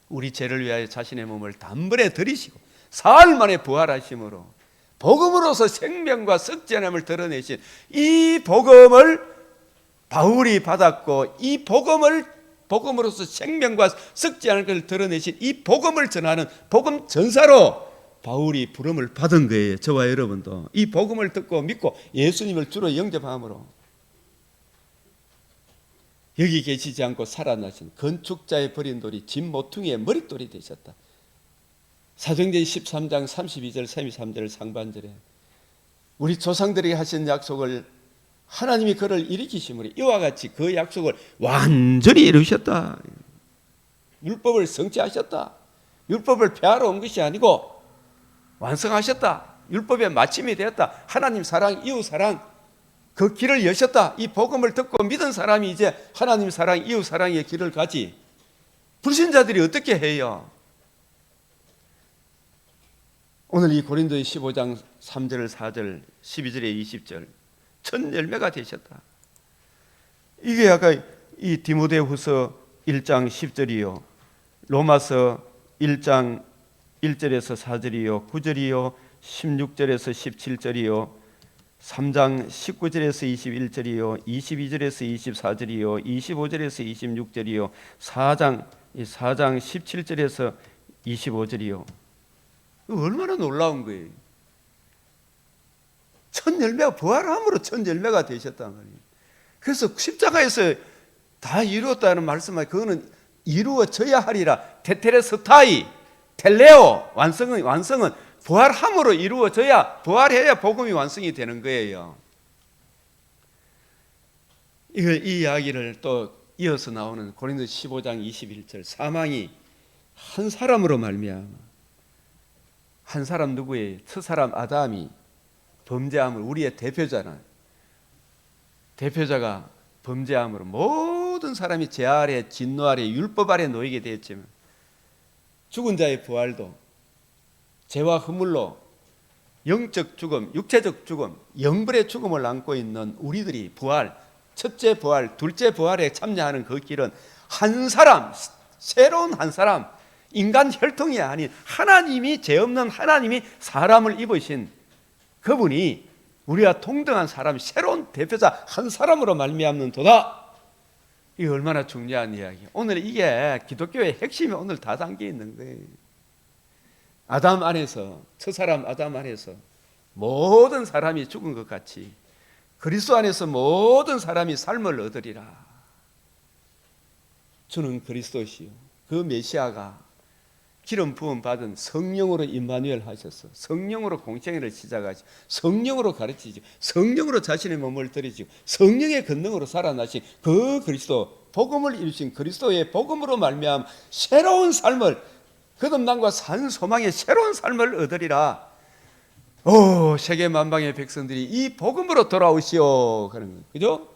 우리 죄를 위하여 자신의 몸을 단번에 들이시고 사흘 만에 부활하심으로 복음으로서 생명과 썩지 않음을 드러내신 이 복음을 바울이 받았고, 이 복음으로서 생명과 썩지 않을 것을 드러내신 이 복음을 전하는 복음 전사로 바울이 부름을 받은 거예요. 저와 여러분도 이 복음을 듣고 믿고 예수님을 주로 영접함으로 여기 계시지 않고 살아나신 건축자의 버린 돌이 집 모퉁이의 머릿돌이 되셨다. 사도행전 13장 32절 33절 상반절에 우리 조상들에게 하신 약속을 하나님이 그를 일으키심으로 이와 같이 그 약속을 완전히 이루셨다. 율법을 성취하셨다. 율법을 폐하러 온 것이 아니고 완성하셨다. 율법의 마침이 되었다. 하나님 사랑, 이웃 사랑, 그 길을 여셨다. 이 복음을 듣고 믿은 사람이 이제 하나님 사랑, 이웃 사랑의 길을 가지. 불신자들이 어떻게 해요? 오늘 이 고린도의 15장 3절, 4절, 12절에 20절 첫 열매가 되셨다. 이게 아까 이 디모데후서 1장 10절이요, 로마서 1장 1절에서 4절이요, 9절이요, 16절에서 17절이요, 3장 19절에서 21절이요, 22절에서 24절이요, 25절에서 26절이요, 4장 17절에서 25절이요. 얼마나 놀라운 거예요. 첫 열매가 부활함으로 첫 열매가 되셨단 말이에요. 그래서 십자가에서 다 이루었다는 말씀은 그거는 이루어져야 하리라. 테테레스타이, 텔레오, 완성은 부활함으로 이루어져야, 부활해야 복음이 완성이 되는 거예요. 이 이야기를 또 이어서 나오는 고린도 15장 21절, 사망이 한 사람으로 말미암아, 한 사람 누구예요? 첫사람 아담이 범죄함을, 우리의 대표자는, 대표자가 범죄함으로 모든 사람이 죄 아래, 진노 아래, 율법 아래 놓이게 되었지만 죽은 자의 부활도 죄와 허물로 영적 죽음, 육체적 죽음, 영벌의 죽음을 안고 있는 우리들이 부활, 첫째 부활, 둘째 부활에 참여하는 그 길은 한 사람, 새로운 한 사람, 인간 혈통이 아닌 하나님이, 죄 없는 하나님이 사람을 입으신 그분이 우리와 동등한 사람, 새로운 대표자 한 사람으로 말미암는도다. 이게 얼마나 중요한 이야기예요. 오늘 이게 기독교의 핵심이 오늘 다 담겨 있는 거예요. 아담 안에서, 첫사람 아담 안에서 모든 사람이 죽은 것 같이 그리스도 안에서 모든 사람이 삶을 얻으리라. 주는 그리스도시요, 그 메시아가 기름 부음 받은 성령으로 임마누엘 하셔서 성령으로 공생애를 시작하시고 성령으로 가르치시고 성령으로 자신의 몸을 드리시고 성령의 권능으로 살아나신 그 그리스도, 복음을 이루신 그리스도의 복음으로 말미암아 새로운 삶을, 거듭남과 산 소망의 새로운 삶을 얻으리라. 오, 세계 만방의 백성들이 이 복음으로 돌아오시오 그런 거예요. 그죠?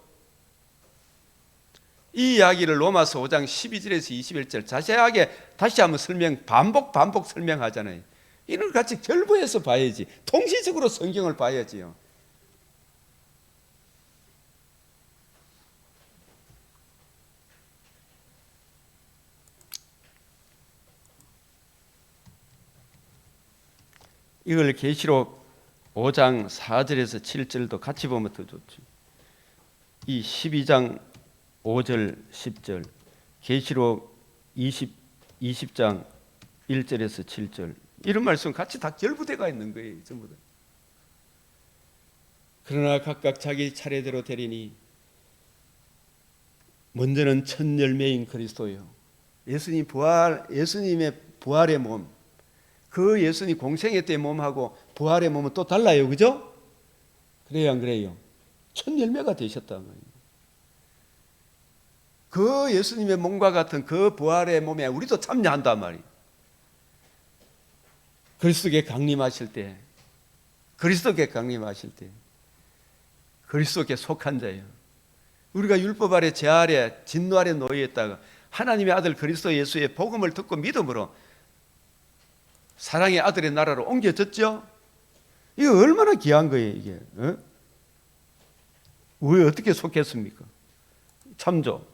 이 이야기를 로마서 5장 12절에서 21절 자세하게 다시 한번 반복 설명하잖아요. 이걸 같이 결부해서 봐야지. 통시적으로 성경을 봐야지요. 이걸 계시록 5장 4절에서 7절도 같이 보면 더 좋죠. 이 12장 5절 10절, 계시록 20장 1절에서 7절, 이런 말씀 같이 다 결부되어 있는 거예요. 전부 다. 그러나 각각 자기 차례대로 되리니 먼저는 첫 열매인 그리스도요, 예수님의 부활의 몸, 그 예수님 공생애 때 몸하고 부활의 몸은 또 달라요. 그죠? 그래요 안 그래요? 첫 열매가 되셨단 말이에요. 그 예수님의 몸과 같은 그 부활의 몸에 우리도 참여한단 말이에요. 그리스도께 강림하실 때, 그리스도께 속한 자예요. 우리가 율법 아래, 죄 아래, 진노 아래 놓여 있다가 하나님의 아들 그리스도 예수의 복음을 듣고 믿음으로 사랑의 아들의 나라로 옮겨졌죠. 이거 얼마나 귀한 거예요 이게. 왜 어떻게 속했습니까? 참조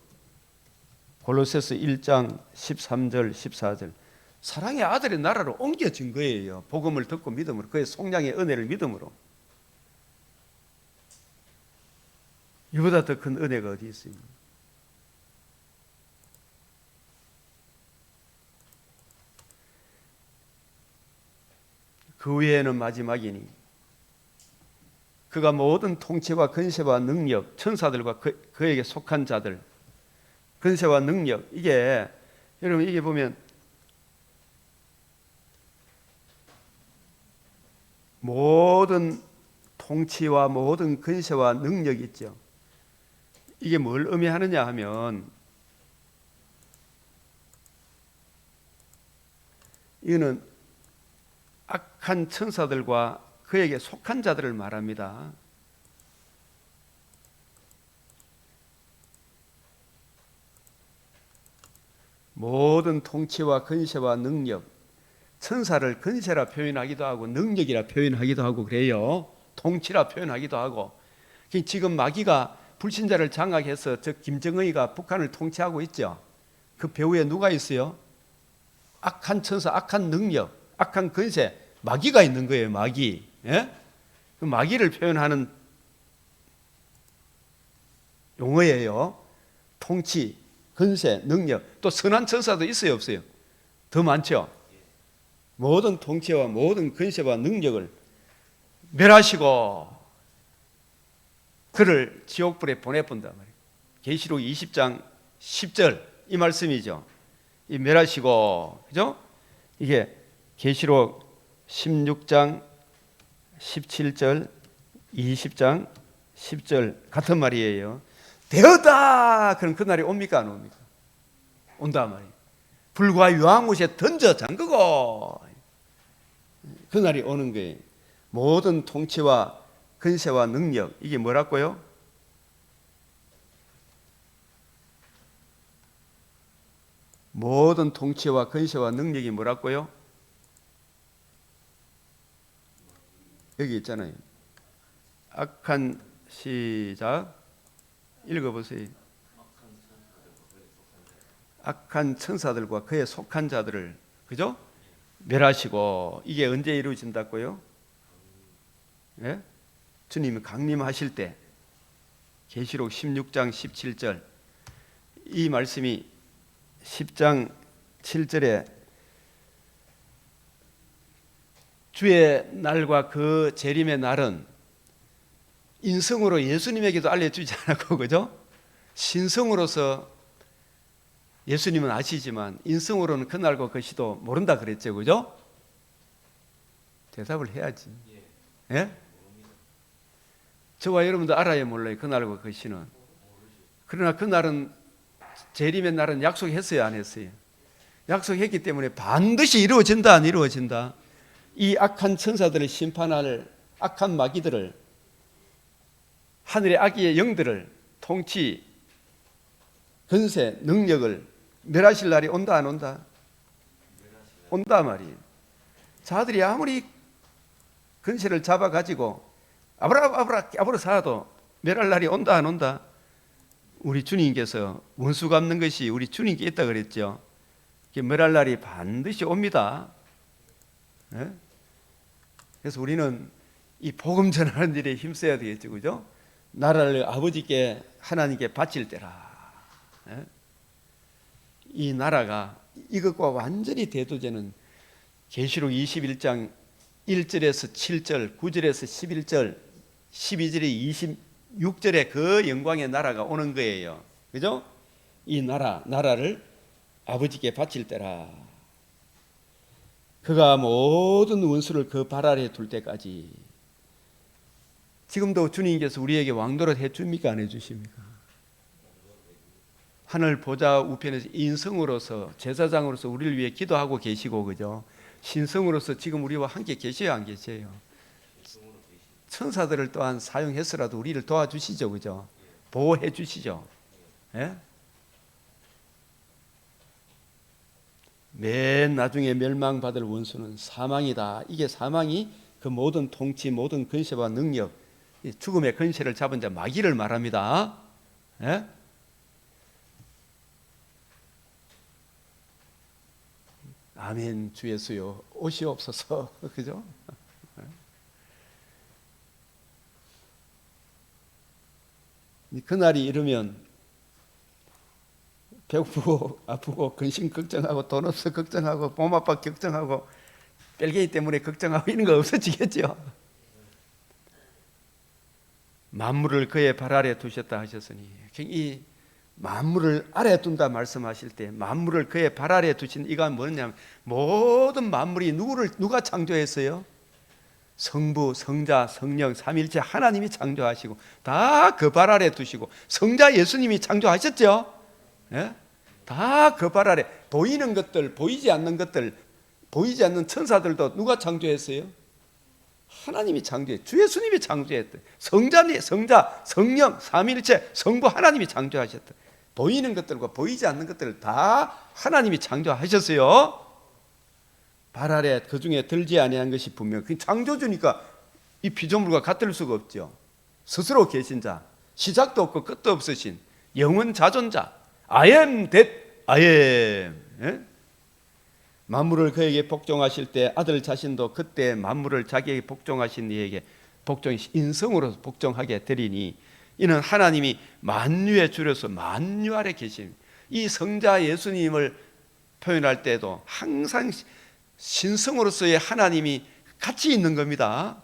골로새서 1장 13절 14절, 사랑의 아들의 나라로 옮겨진 거예요. 복음을 듣고 믿음으로, 그의 속량의 은혜를 믿음으로. 이보다 더 큰 은혜가 어디 있습니까? 그 외에는 마지막이니 그가 모든 통치와 근세와 능력, 천사들과 그에게 속한 자들, 근세와 능력, 이게 여러분 이게 보면 모든 통치와 모든 근세와 능력이 있죠. 이게 뭘 의미하느냐 하면 이거는 악한 천사들과 그에게 속한 자들을 말합니다. 모든 통치와 근세와 능력, 천사를 근세라 표현하기도 하고 능력이라 표현하기도 하고 그래요. 통치라 표현하기도 하고. 지금 마귀가 불신자를 장악해서 저 김정은이가 북한을 통치하고 있죠. 그 배후에 누가 있어요? 악한 천사, 악한 능력, 악한 근세, 마귀가 있는 거예요. 마귀. 예? 그 마귀를 표현하는 용어예요. 통치, 근세, 능력. 또 선한 천사도 있어요, 없어요? 더 많죠. 모든 통치와 모든 근세와 능력을 멸하시고 그를 지옥불에 보내본단 말이에요. 계시록 20장 10절 이 말씀이죠. 이 멸하시고, 그죠? 이게 계시록 16장 17절 20장 10절 같은 말이에요. 되었다! 그럼 그날이 옵니까 안 옵니까? 온단 말이에요. 불과 유황못에 던져 잠그고 그날이 오는 거예요. 모든 통치와 근세와 능력, 이게 뭐라고요? 모든 통치와 근세와 능력이 뭐라고요? 여기 있잖아요. 악한, 시작 읽어보세요. 악한 천사들과 그에 속한 자들을, 그죠? 멸하시고. 이게 언제 이루어진다고요? 예? 주님이 강림하실 때. 계시록 16장 17절 이 말씀이 10장 7절에 주의 날과 그 재림의 날은 인성으로 예수님에게도 알려주지 않았고, 그죠? 신성으로서 예수님은 아시지만 인성으로는 그날과 그 시도 모른다 그랬죠, 그죠? 대답을 해야지. 예? 저와 여러분도 알아야 몰라요, 그날과 그 시는. 그러나 그날은, 재림의 날은 약속했어요, 안 했어요? 약속했기 때문에 반드시 이루어진다, 안 이루어진다? 이 악한 천사들을 심판할 악한 마귀들을, 하늘의 악의 영들을, 통치, 근세, 능력을 멸하실 날이 온다, 안 온다? 온다 말이에요. 자들이 아무리 근세를 잡아가지고 아브라 사도 멸할 날이 온다, 안 온다? 우리 주님께서 원수 갚는 것이 우리 주님께 있다 그랬죠. 멸할 날이 반드시 옵니다. 네? 그래서 우리는 이 복음 전하는 일에 힘써야 되겠죠, 그죠? 나라를 아버지께, 하나님께 바칠 때라. 네? 이 나라가 이것과 완전히 대두되는 계시록 21장 1절에서 7절, 9절에서 11절, 12절에 26절에 그 영광의 나라가 오는 거예요. 그죠? 이 나라를 아버지께 바칠 때라. 그가 모든 원수를 그 발 아래에 둘 때까지. 지금도 주님께서 우리에게 왕노릇 해줍니까, 안 해주십니까? 하늘 보좌 우편에서 인성으로서, 제사장으로서 우리를 위해 기도하고 계시고, 그죠? 신성으로서 지금 우리와 함께 계셔야 안 계세요? 천사들을 또한 사용해서라도 우리를 도와주시죠, 그죠? 보호해 주시죠. 예? 맨 나중에 멸망받을 원수는 사망이다. 이게 사망이 그 모든 통치, 모든 근세와 능력, 죽음의 근세를 잡은 자 마귀를 말합니다. 예? 아멘 주 예수여 오시옵소서. 그죠? 그날이 이르면 배고프고 아프고 근심 걱정하고 돈 없어 걱정하고 봄 아빠 걱정하고 뺄개이 때문에 걱정하고 이런 거 없어지겠죠. 만물을 그의 발 아래 두셨다 하셨으니 이 만물을 아래 둔다 말씀하실 때 만물을 그의 발 아래 두신 이가 뭐냐면 모든 만물이 누가 창조했어요? 성부, 성자, 성령, 삼일체 하나님이 창조하시고 다 그 발 아래 두시고 성자 예수님이 창조하셨죠. 예? 다 그 발 아래 보이는 것들, 보이지 않는 것들, 보이지 않는 천사들도 누가 창조했어요? 하나님이 창조해. 주 예수님이 창조했대. 성자, 성령, 삼일체, 성부 하나님이 창조하셨다. 보이는 것들과 보이지 않는 것들을 다 하나님이 창조하셨어요. 발 아래 그 중에 들지 아니한 것이 분명. 그 창조주니까 이 피조물과 같을 수가 없죠. 스스로 계신 자, 시작도 없고 끝도 없으신 영원 자존자, I am that I am. 예? 만물을 그에게 복종하실 때 아들 자신도 그때 만물을 자기에게 복종하신 이에게 인성으로 복종하게 되리니 이는 하나님이 만유의 주로서 만유 아래 계신 이 성자 예수님을 표현할 때도 항상 신성으로서의 하나님이 같이 있는 겁니다.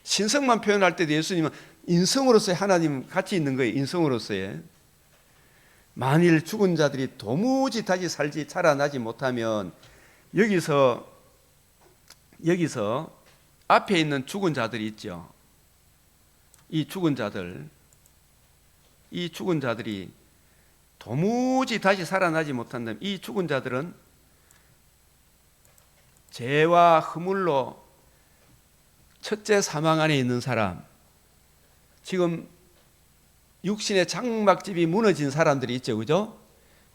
신성만 표현할 때도 예수님은 인성으로서의 하나님 같이 있는 거예요. 인성으로서의. 만일 죽은 자들이 도무지 다시 살아나지 못하면 여기서 앞에 있는 죽은 자들이 있죠. 이 죽은 자들이 도무지 다시 살아나지 못한다면 이 죽은 자들은 죄와 허물로 첫째 사망 안에 있는 사람, 지금 육신의 장막집이 무너진 사람들이 있죠. 그죠?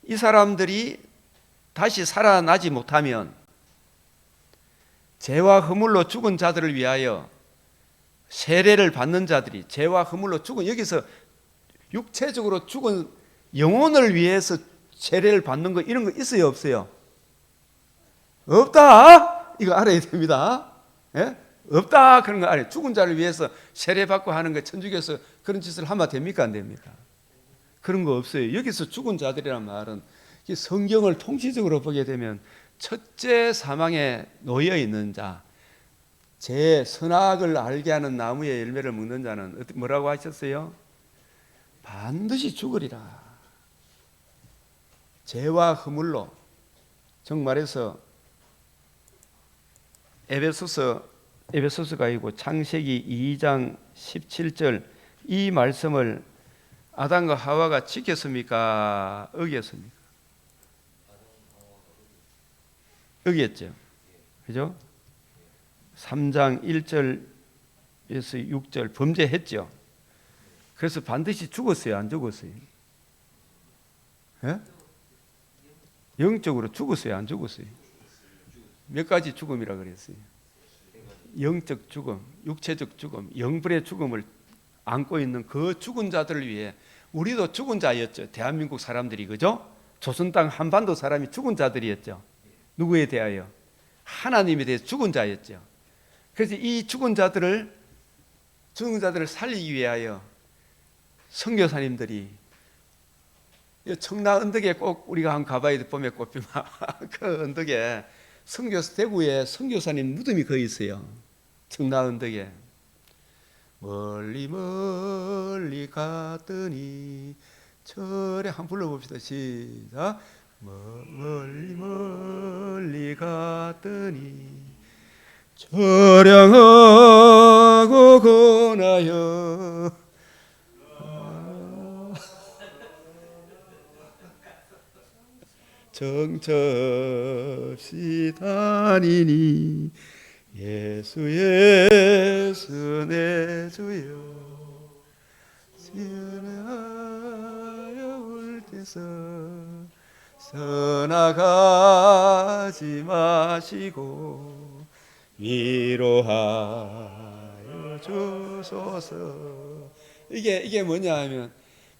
이 사람들이 다시 살아나지 못하면 죄와 허물로 죽은 자들을 위하여 세례를 받는 자들이 죄와 허물로 죽은, 여기서 육체적으로 죽은 영혼을 위해서 세례를 받는 거 이런 거 있어요 없어요? 없다. 이거 알아야 됩니다. 예? 없다 그런 거 알아요. 죽은 자를 위해서 세례받고 하는 거 천주교에서 그런 짓을 하면 됩니까 안 됩니까? 그런 거 없어요. 여기서 죽은 자들이란 말은 성경을 통치적으로 보게 되면 첫째 사망에 놓여 있는 자, 제 선악을 알게 하는 나무의 열매를 먹는 자는 뭐라고 하셨어요? 반드시 죽으리라. 죄와 허물로, 정말해서 에베소서가 아니고 창세기 2장 17절 이 말씀을 아담과 하와가 지켰습니까? 어겼습니까? 어겼죠. 그죠? 3장 1절에서 6절 범죄했죠. 그래서 반드시 죽었어요? 안 죽었어요? 예? 영적으로 죽었어요? 안 죽었어요? 몇 가지 죽음이라 그랬어요? 영적 죽음, 육체적 죽음, 영불의 죽음을 안고 있는 그 죽은 자들을 위해 우리도 죽은 자였죠. 대한민국 사람들이, 그죠? 조선 땅 한반도 사람이 죽은 자들이었죠. 누구에 대하여? 하나님에 대해 죽은 자였죠. 그래서 이 죽은 자들을 살리기 위하여 선교사님들이 청라 언덕에 꼭 우리가 한번 가봐야 돼. 봄에 꽃피면 그 언덕에 대구에 선교사님 무덤이 거기 있어요. 청라 언덕에. 멀리 멀리 갔더니 절에 한번 불러봅시다. 시작. 멀리 멀리 갔더니 절양하고 권하여 정처없이 다니니 예수 예수 내 주여 시원하여 올 때서 떠나가지 마시고 위로하여 주소서. 이게 뭐냐 하면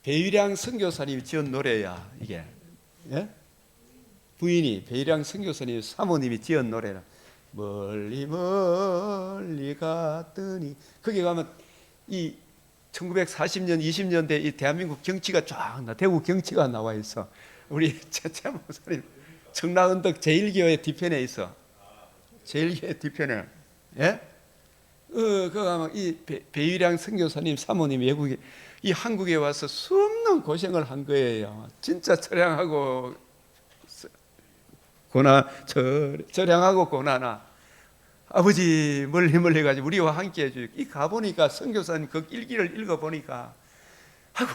배유량 선교사님이 지은 노래야. 이게 예? 부인이 배일양 선교사님 사모님이 지은 노래라. 멀리 멀리 갔더니 거기 가면 이 1940년 20년대 이 대한민국 경치가 쫙 나 대구 경치가 나와 있어. 우리 최채 목사님 청라언덕 제1교회 뒤편에 있어. 제1교회 뒤편에. 예? 그 아마 이 배일양 선교사님 사모님 외국에 이 한국에 와서 수없는 고생을 한 거예요. 진짜 처량하고 저량하고 고난아. 아버지 멀리 멀리 가지고 우리와 함께 해주고 이 가보니까 선교사님 그 일기를 읽어보니까 아이고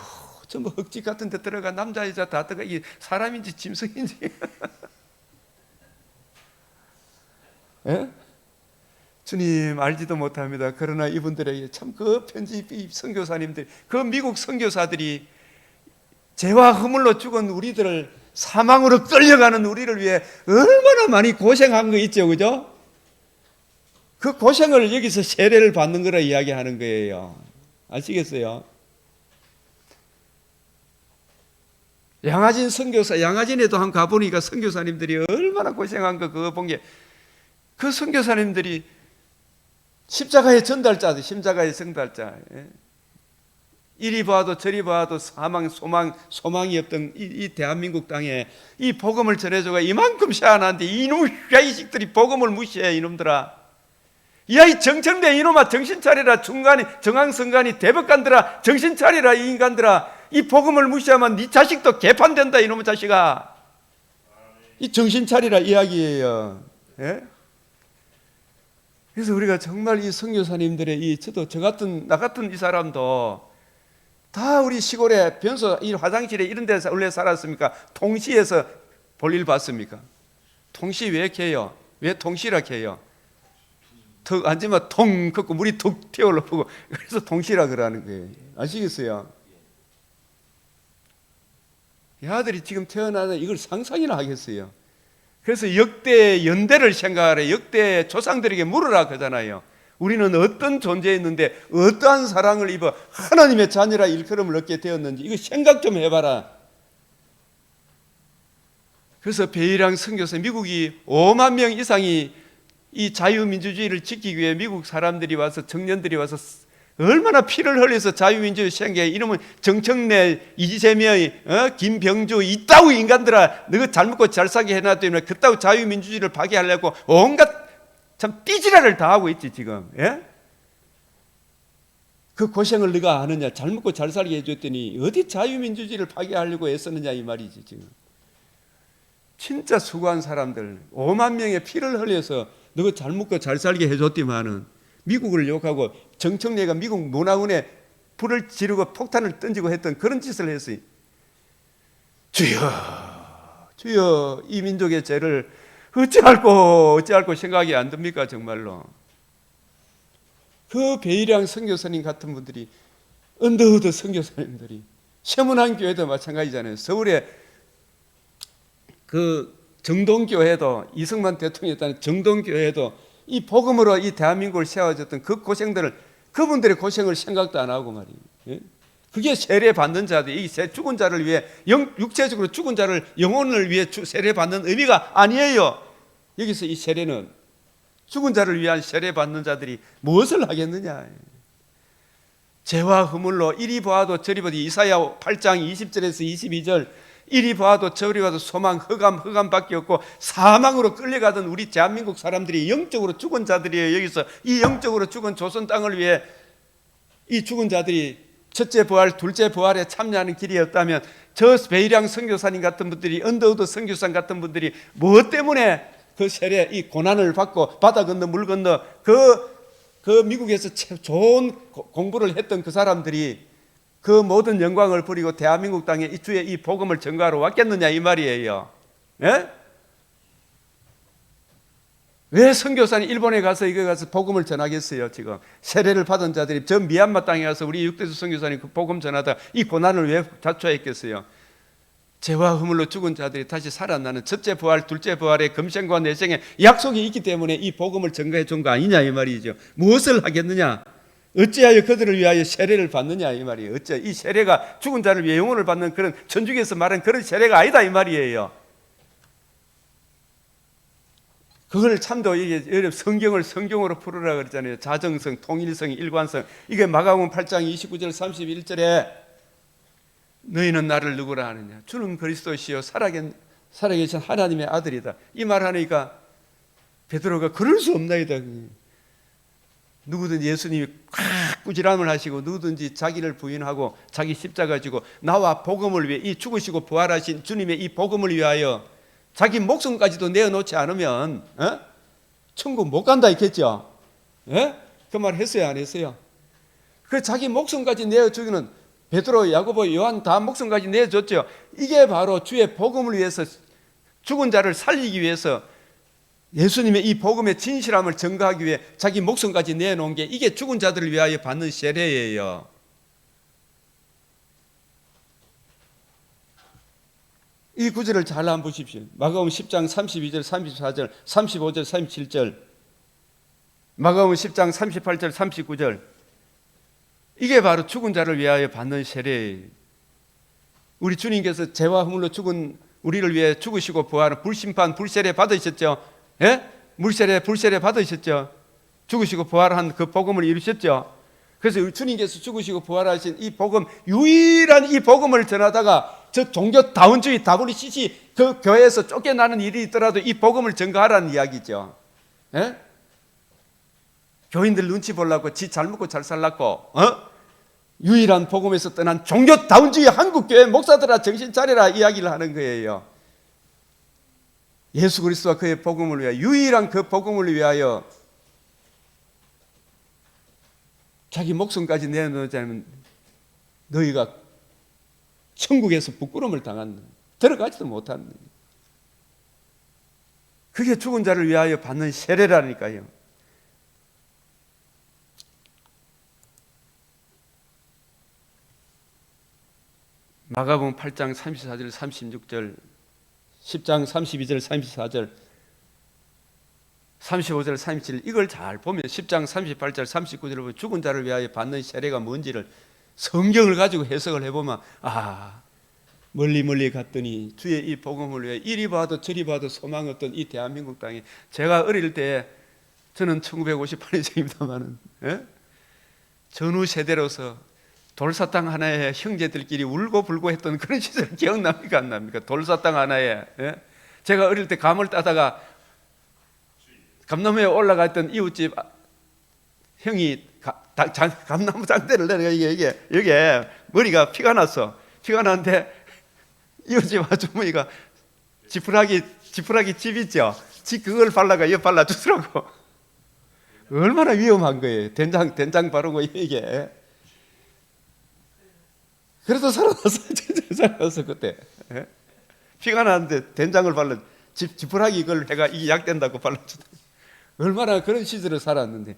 전부 흙집 같은 데 들어가 남자 여자 다 들어가 이 사람인지 짐승인지 예? 주님 알지도 못합니다. 그러나 이분들에게 참 그 편지 선교사님들 그 미국 선교사들이 죄와 허물로 죽은 우리들을 사망으로 끌려가는 우리를 위해 얼마나 많이 고생한 거 있죠, 그죠? 그 고생을 여기서 세례를 받는 거라 이야기하는 거예요. 아시겠어요? 양화진 선교사, 양화진에도 한 가보니까 선교사님들이 얼마나 고생한 거 그거 본 게 그 선교사님들이 십자가의 전달자들, 십자가의 성달자. 이리 봐도 저리 봐도 사망, 소망이 없던 이 대한민국 땅에 이 복음을 전해줘가 이만큼 시원한데 이놈 샤이식들이 복음을 무시해 이놈들아. 야 이 정청대 이놈아 정신 차리라. 중간이 정황성간이 대법관들아 정신 차리라. 이 인간들아 이 복음을 무시하면 네 자식도 개판된다 이놈의 자식아. 이 정신 차리라 이야기예요. 예? 그래서 우리가 정말 이 선교사님들의 나 같은 이 사람도 다 우리 시골에 변소 이 화장실에 이런 데서 원래 살았습니까? 통시에서 볼일 봤습니까? 통시 왜 개요? 왜 통시라 개요? 턱 앉으면 통 걷고 물이 툭 튀어올라오고 그래서 통시라 그러는 거예요. 아시겠어요? 이 아들이 지금 태어나서 이걸 상상이나 하겠어요. 그래서 역대 연대를 생각하래. 역대 조상들에게 물으라 그러잖아요. 우리는 어떤 존재였는데 어떠한 사랑을 입어 하나님의 자녀라 일컬음을 얻게 되었는지 이거 생각 좀 해봐라. 그래서 배일양 선교사 미국이 5만 명 이상이 이 자유민주주의를 지키기 위해 미국 사람들이 와서 청년들이 와서 얼마나 피를 흘려서 자유민주주의 생각해. 이놈은 정청래, 이재명이, 김병주 이따위 인간들아 너가 잘 먹고 잘 사게 해놨더니 그따위 자유민주주의를 파괴하려고 온갖 참 띠지랄을 다 하고 있지 지금. 예? 그 고생을 네가 아느냐. 잘 먹고 잘 살게 해줬더니 어디 자유민주주의를 파괴하려고 애쓰느냐 이 말이지 지금. 진짜 수고한 사람들 5만 명의 피를 흘려서 너가 잘 먹고 잘 살게 해줬더만은 미국을 욕하고 정청래가 미국 문화원에 불을 지르고 폭탄을 던지고 했던 그런 짓을 했어요. 주여 이 민족의 죄를 어찌할꼬 생각이 안 듭니까 정말로. 그 배일양 선교사님 같은 분들이 언더우드 선교사님들이 세문안 교회도 마찬가지잖아요. 서울에 그 정동교회도 이승만 대통령이 정동교회도 이 복음으로 이 대한민국을 세워졌던 그 고생들을 그분들의 고생을 생각도 안 하고 말이에요. 예? 그게 세례 받는 자들, 이 죽은 자를 위해 육체적으로 죽은 자를 영혼을 위해 세례 받는 의미가 아니에요. 여기서 이 세례는 죽은 자를 위한 세례 받는 자들이 무엇을 하겠느냐. 죄와 허물로 이리 보아도 저리 보아도 이사야 8장 20절에서 22절 이리 봐도 저리 봐도 소망 흑암밖에 없고 사망으로 끌려가던 우리 대한민국 사람들이 영적으로 죽은 자들이에요. 여기서 이 영적으로 죽은 조선 땅을 위해 이 죽은 자들이 첫째 부활, 둘째 부활에 참여하는 길이 없다면 저 배일양 선교사님 같은 분들이 언더우드 선교사님 같은 분들이 무엇 때문에 그 세례 이 고난을 받고 바다 건너 물 건너 그 미국에서 좋은 공부를 했던 그 사람들이 그 모든 영광을 버리고 대한민국 땅에 이 주의 이 복음을 전가하러 왔겠느냐 이 말이에요. 예? 왜 선교사님 일본에 가서 이거 가서 복음을 전하겠어요? 지금 세례를 받은 자들이 저 미얀마 땅에 가서 우리 육대수 선교사님 그 복음 전하다 이 고난을 왜 자초했겠어요? 죄와 허물로 죽은 자들이 다시 살아나는 첫째 부활, 둘째 부활의 금생과 내생에 약속이 있기 때문에 이 복음을 전가해 준 거 아니냐 이 말이죠. 무엇을 하겠느냐? 어찌하여 그들을 위하여 세례를 받느냐 이 말이에요. 어째 이 세례가 죽은 자를 위해 영혼을 받는 그런 천주교에서 말한 그런 세례가 아니다 이 말이에요. 그걸 참도 이게 성경을 성경으로 풀으라 그랬잖아요. 자정성, 통일성, 일관성. 이게 마가복음 8장 29절 31절에 너희는 나를 누구라 하느냐? 주는 그리스도시요 살아계신 하나님의 아들이다. 이 말 하니까 베드로가 그럴 수 없나이다. 누구든지 예수님이 꽉 꾸지람을 하시고 누구든지 자기를 부인하고 자기 십자가 지고 나와 복음을 위해 이 죽으시고 부활하신 주님의 이 복음을 위하여 자기 목숨까지도 내어놓지 않으면 천국 못 간다 했겠죠. 그 말 했어요, 안 했어요? 그 자기 목숨까지 내어주기는 베드로, 야고보, 요한 다 목숨까지 내어줬죠. 이게 바로 주의 복음을 위해서 죽은 자를 살리기 위해서 예수님의 이 복음의 진실함을 증거하기 위해 자기 목숨까지 내놓은 게 이게 죽은 자들을 위하여 받는 세례예요. 이 구절을 잘 한번 보십시오. 마가복음 10장 32절, 34절, 35절, 37절, 마가복음 10장 38절, 39절. 이게 바로 죽은 자를 위하여 받는 세례예요. 우리 주님께서 죄와 허물로 죽은 우리를 위해 죽으시고 부활한 불심판, 불세례 받으셨죠. 물세례, 불세례 받으셨죠. 죽으시고 부활한 그 복음을 이루셨죠. 그래서 우리 주님께서 죽으시고 부활하신 이 복음, 유일한 이 복음을 전하다가 저 종교 다원주의 WCC 그 교회에서 쫓겨나는 일이 있더라도 이 복음을 전가하라는 이야기죠. 교인들 눈치 보려고 지 잘 먹고 잘 살라고 유일한 복음에서 떠난 종교 다원주의 한국교회 목사들아 정신 차려라 이야기를 하는 거예요. 예수 그리스도와 그의 복음을 위하여, 유일한 그 복음을 위하여 자기 목숨까지 내놓지 않으면 너희가 천국에서 부끄러움을 당한다. 들어가지도 못한다. 그게 죽은 자를 위하여 받는 세례라니까요. 마가복음 8장 34절 36절, 10장 32절 34절, 35절 37절 이걸 잘 보면 10장 38절 39절을 보면 죽은 자를 위하여 받는 세례가 뭔지를 성경을 가지고 해석을 해보면 멀리 갔더니 주의 이 복음을 위해 이리 봐도 저리 봐도 소망 없던 이 대한민국 땅에 제가 어릴 때 저는 1958년생입니다만은 전후 세대로서 돌사탕 하나에 형제들끼리 울고 불고 했던 그런 시절 기억납니까 안 납니까? 돌사탕 하나에 제가 어릴 때 감을 따다가 감나무에 올라갔던 이웃집 형이 감나무 장대를 내려 여기에 머리가 피가 났어. 피가 났는데 이웃집 아주머니가 지푸라기 집 있죠. 집 그걸 발라가 옆 발라주더라고. 얼마나 위험한 거예요. 된장 바르고 이게. 그래도 살아났어. 진짜 살아났어 그때. 피가 났는데 된장을 발라 지푸라기 이걸 해가 이게 약된다고 발라주더라고. 얼마나 그런 시절을 살았는데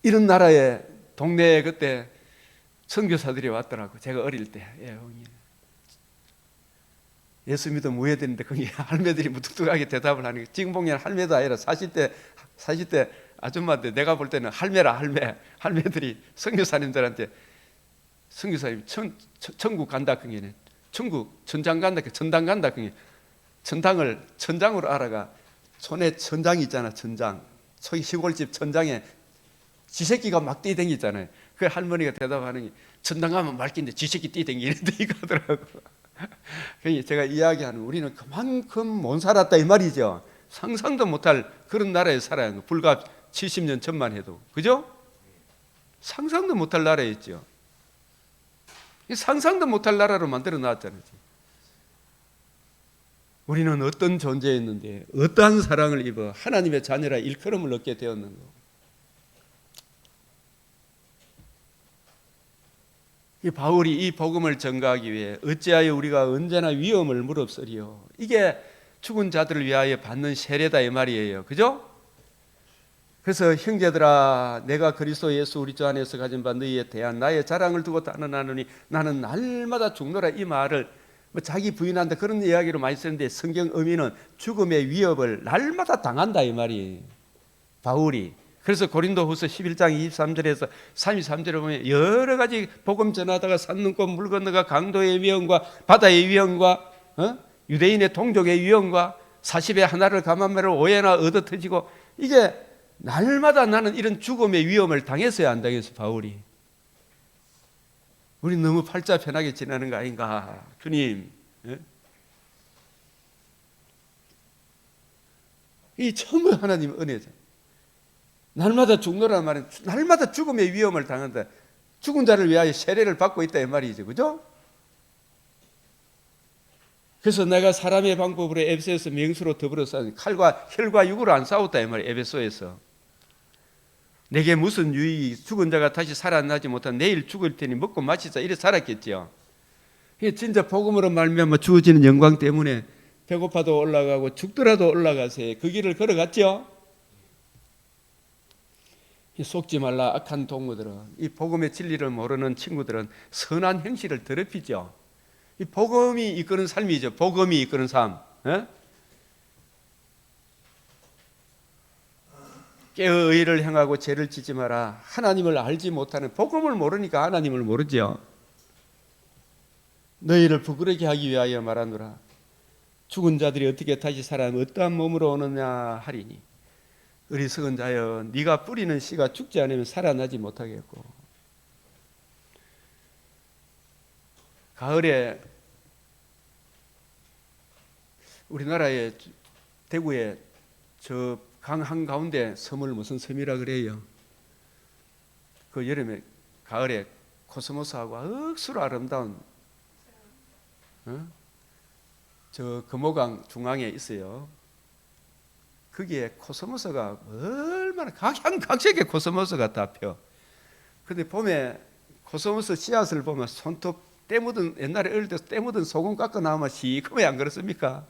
이런 나라에 동네에 그때 선교사들이 왔더라고. 제가 어릴 때 예수 믿어 무예되는데 거기 할매들이 무뚝뚝하게 대답을 하는 게 지금 보면 할매도 아니라 40대 아줌마인데 내가 볼 때는 할매라 할매들이 선교사님들한테 선교사님 천국 간다 그게 천국 천당 간다 천당 간다 그게 천당을 천장으로 알아가 손에 천장이 있잖아. 천장 시골집 천장에 쥐새끼가 막 뛰댕기잖아요. 그 할머니가 대답하는 게 천당 가면 맑긴데 쥐새끼 뛰댕기는데 이거 하더라고. 제가 이야기하는 우리는 그만큼 못 살았다 이 말이죠. 상상도 못할 그런 나라에 살아야 하는 거. 불과 70년 전만 해도 그죠? 상상도 못할 나라였죠. 상상도 못할 나라로 만들어 놨잖아요. 우리는 어떤 존재였는데 어떠한 사랑을 입어 하나님의 자녀라 일컬음을 얻게 되었는가. 이 바울이 이 복음을 전가하기 위해 어찌하여 우리가 언제나 위험을 무릅쓰리요. 이게 죽은 자들을 위하여 받는 세례다 이 말이에요. 그죠? 그래서 형제들아 내가 그리스도 예수 우리 주 안에서 가진 바 너희에 대한 나의 자랑을 두고 단언하노니 나는 날마다 죽노라 이 말을 자기 부인한다 그런 이야기로 많이 쓰는데 성경 의미는 죽음의 위협을 날마다 당한다 이 말이에요. 바울이. 그래서 고린도후서 11장 23절에서 33절에 보면 여러 가지 복음 전하다가 산 넘고 물 건너가 강도의 위험과 바다의 위험과 유대인의 동족의 위험과 40에 하나를 감한매를 5회나 얻어 터지고, 이게 날마다 나는 이런 죽음의 위험을 당했어야 안 당했어. 바울이. 우리 너무 팔자 편하게 지내는 거 아닌가, 주님. 예? 이 전부 하나님 은혜죠. 날마다 죽노란 말은 날마다 죽음의 위험을 당한다. 죽은 자를 위하여 세례를 받고 있다 이 말이죠. 그죠? 그래서 내가 사람의 방법으로 에베소에서 명수로 더불어 싸우니 칼과 혈과 육으로 안 싸웠다 이 말이에요. 에베소에서. 내게 무슨 유익이, 죽은 자가 다시 살아나지 못한 내일 죽을 테니 먹고 마시자 이래 살았겠죠. 이게 진짜 복음으로 말미암아 주어지는 영광 때문에 배고파도 올라가고 죽더라도 올라가세요. 그 길을 걸어갔죠. 속지 말라 악한 동무들은, 이 복음의 진리를 모르는 친구들은 선한 행실을 더럽히죠. 이 복음이 이끄는 삶이죠. 복음이 이끄는 삶. 예? 깨어 의를 행하고 죄를 짓지 마라. 하나님을 알지 못하는, 복음을 모르니까 하나님을 모르죠. 너희를 부끄럽게 하기 위하여 말하노라. 죽은 자들이 어떻게 다시 살아나면 어떠한 몸으로 오느냐 하리니, 어리석은 자여, 네가 뿌리는 씨가 죽지 않으면 살아나지 못하겠고. 가을에 우리나라의 대구에 저 강 한가운데 섬을 무슨 섬이라 그래요? 그 여름에 가을에 코스모스하고 억수로 아름다운 저 금호강 중앙에 있어요. 거기에 코스모스가 얼마나 각색의 코스모스가 다 펴. 근데 봄에 코스모스 씨앗을 보면 손톱 때 묻은, 옛날에 어릴 때 때 묻은 소금 깎아 나오면 시커매, 안 그렇습니까?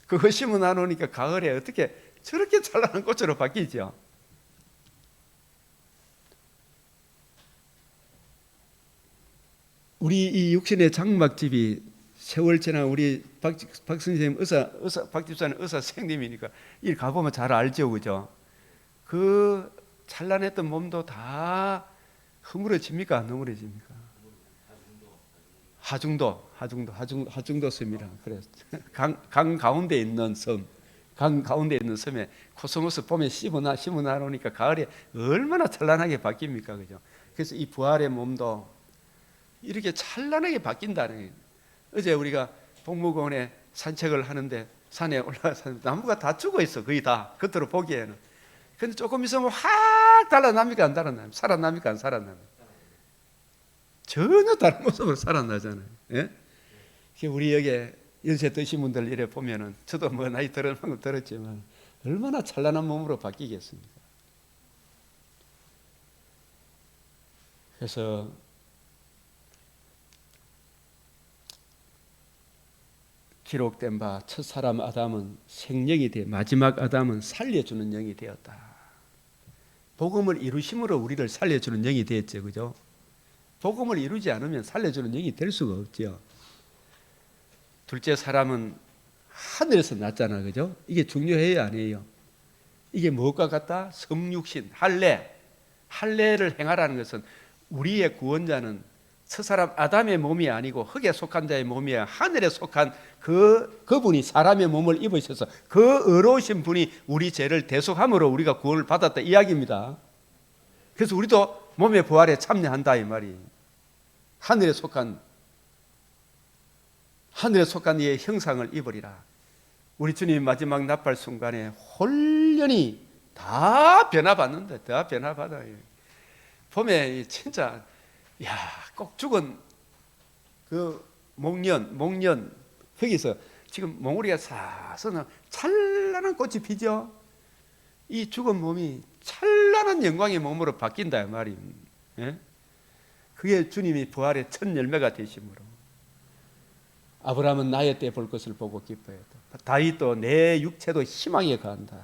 그거 심어 놔놓으니까 가을에 어떻게 저렇게 찬란한 꽃으로 바뀌죠. 우리 이 육신의 장막집이 세월 지나 우리 박 선생님 의사 박 집사는 의사 선생님이니까 일 가보면 잘 알죠, 그죠? 그 찬란했던 몸도 다 허물어집니까, 안 허물어집니까? 하중도 섬이라 그래. 강 가운데 있는 섬, 강 가운데 있는 섬에 코스모스 봄에 심어 놓으니까 가을에 얼마나 찬란하게 바뀝니까, 그죠? 그래서 이 부활의 몸도 이렇게 찬란하게 바뀐다는 거예요. 어제 우리가 복무공원에 산책을 하는데 산에 올라가서 나무가 다 죽어 있어, 거의 다 겉으로 보기에는. 근데 조금 있으면 확 달아납니까, 안 달아납니까? 살아납니까, 안 살아납니까? 전혀 다른 모습으로 살아나잖아요. 예? 우리 여기 연세 드신 분들 이래 보면은, 저도 뭐 나이 들은 만큼 들었지만 얼마나 찬란한 몸으로 바뀌겠습니까? 그래서 기록된 바 첫사람 아담은 생명이 돼, 마지막 아담은 살려주는 영이 되었다. 복음을 이루심으로 우리를 살려주는 영이 되었죠, 그죠? 복음을 이루지 않으면 살려주는 영이 될 수가 없죠. 둘째 사람은 하늘에서 났잖아, 그죠? 이게 중요해요, 아니에요? 이게 무엇과 같다? 성육신, 할례를 행하라는 것은 우리의 구원자는 첫사람 아담의 몸이 아니고 흙에 속한 자의 몸이야. 하늘에 속한 그분이 사람의 몸을 입으셔서 그 의로우신 분이 우리 죄를 대속함으로 우리가 구원을 받았다 이야기입니다. 그래서 우리도 몸의 부활에 참여한다 이 말이. 하늘에 속한 이의 형상을 입으리라. 우리 주님 마지막 나팔 순간에 홀연히 다 변화받는다. 다 변화받아요. 봄에 진짜 꼭 죽은 그 목련 거기서 지금 몽우리가 사서는 찬란한 꽃이 피죠. 이 죽은 몸이 찬란한 영광의 몸으로 바뀐다 말입니다. 예? 그게 주님이 부활의 첫 열매가 되심으로. 아브라함은 나의 때 볼 것을 보고 기뻐했다. 다윗도 내 육체도 희망에 간다.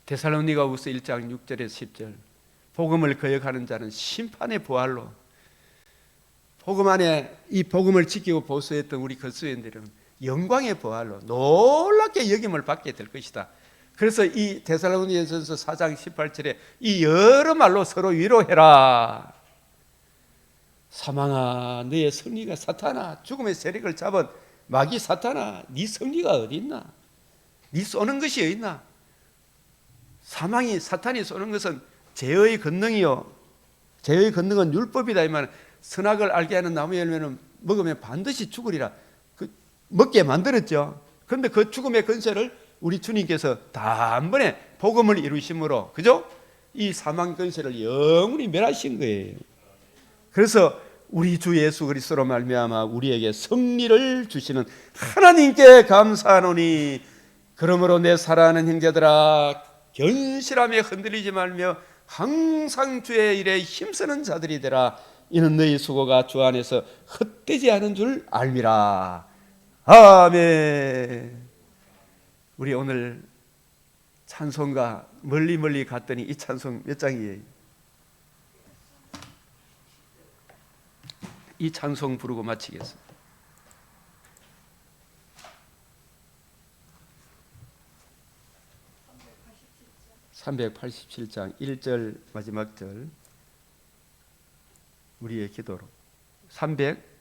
데살로니가후서 1장 6절에서 10절. 복음을 거역하는 자는 심판의 부활로, 복음 안에 이 복음을 지키고 보수했던 우리 그리스도인들은 영광의 부활로 놀랍게 여김을 받게 될 것이다. 그래서 이 데살로니가전서 4장 18절에 이 여러 말로 서로 위로해라. 사망아 너의 승리가, 사탄아 죽음의 세력을 잡은 마귀 사탄아 네 승리가 어디 있나? 네 쏘는 것이 어딨나? 사탄이 쏘는 것은 죄의 권능이요. 죄의 권능은 율법이다. 이만 선악을 알게 하는 나무 열매는 먹으면 반드시 죽으리라. 먹게 만들었죠. 그런데 그 죽음의 권세를 우리 주님께서 단번에 복음을 이루심으로, 그죠? 이 사망 권세를 영원히 멸하신 거예요. 그래서 우리 주 예수 그리스도로 말미암아 우리에게 승리를 주시는 하나님께 감사하노니, 그러므로 내 사랑하는 형제들아, 견실함에 흔들리지 말며 항상 주의 일에 힘쓰는 자들이 되라. 이는 너희 수고가 주 안에서 헛되지 않은 줄 알미라. 아멘. 우리 오늘 찬송가 멀리 갔더니 이 찬송 몇 장이에요? 이 찬송 부르고 마치겠습니다. 387장 1절 마지막 절, 우리의 기도로 387.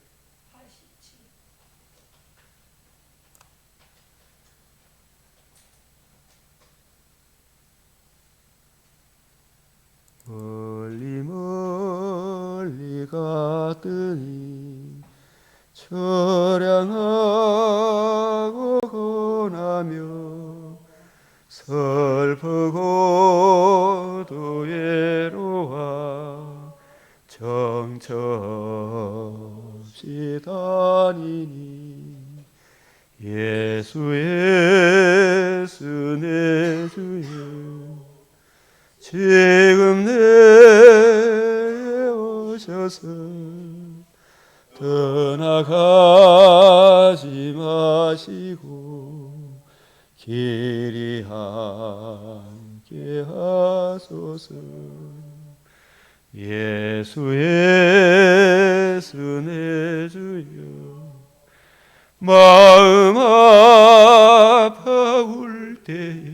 멀리 갔더니 처량하고 고나며 슬프고도 외로워 정처없이 다니니 예수 예수 내 주여 지금 내게 오셔서 떠나가지 마시고 길이 함께 하소서. 예수 예수 내 주여 마음 아파올 때에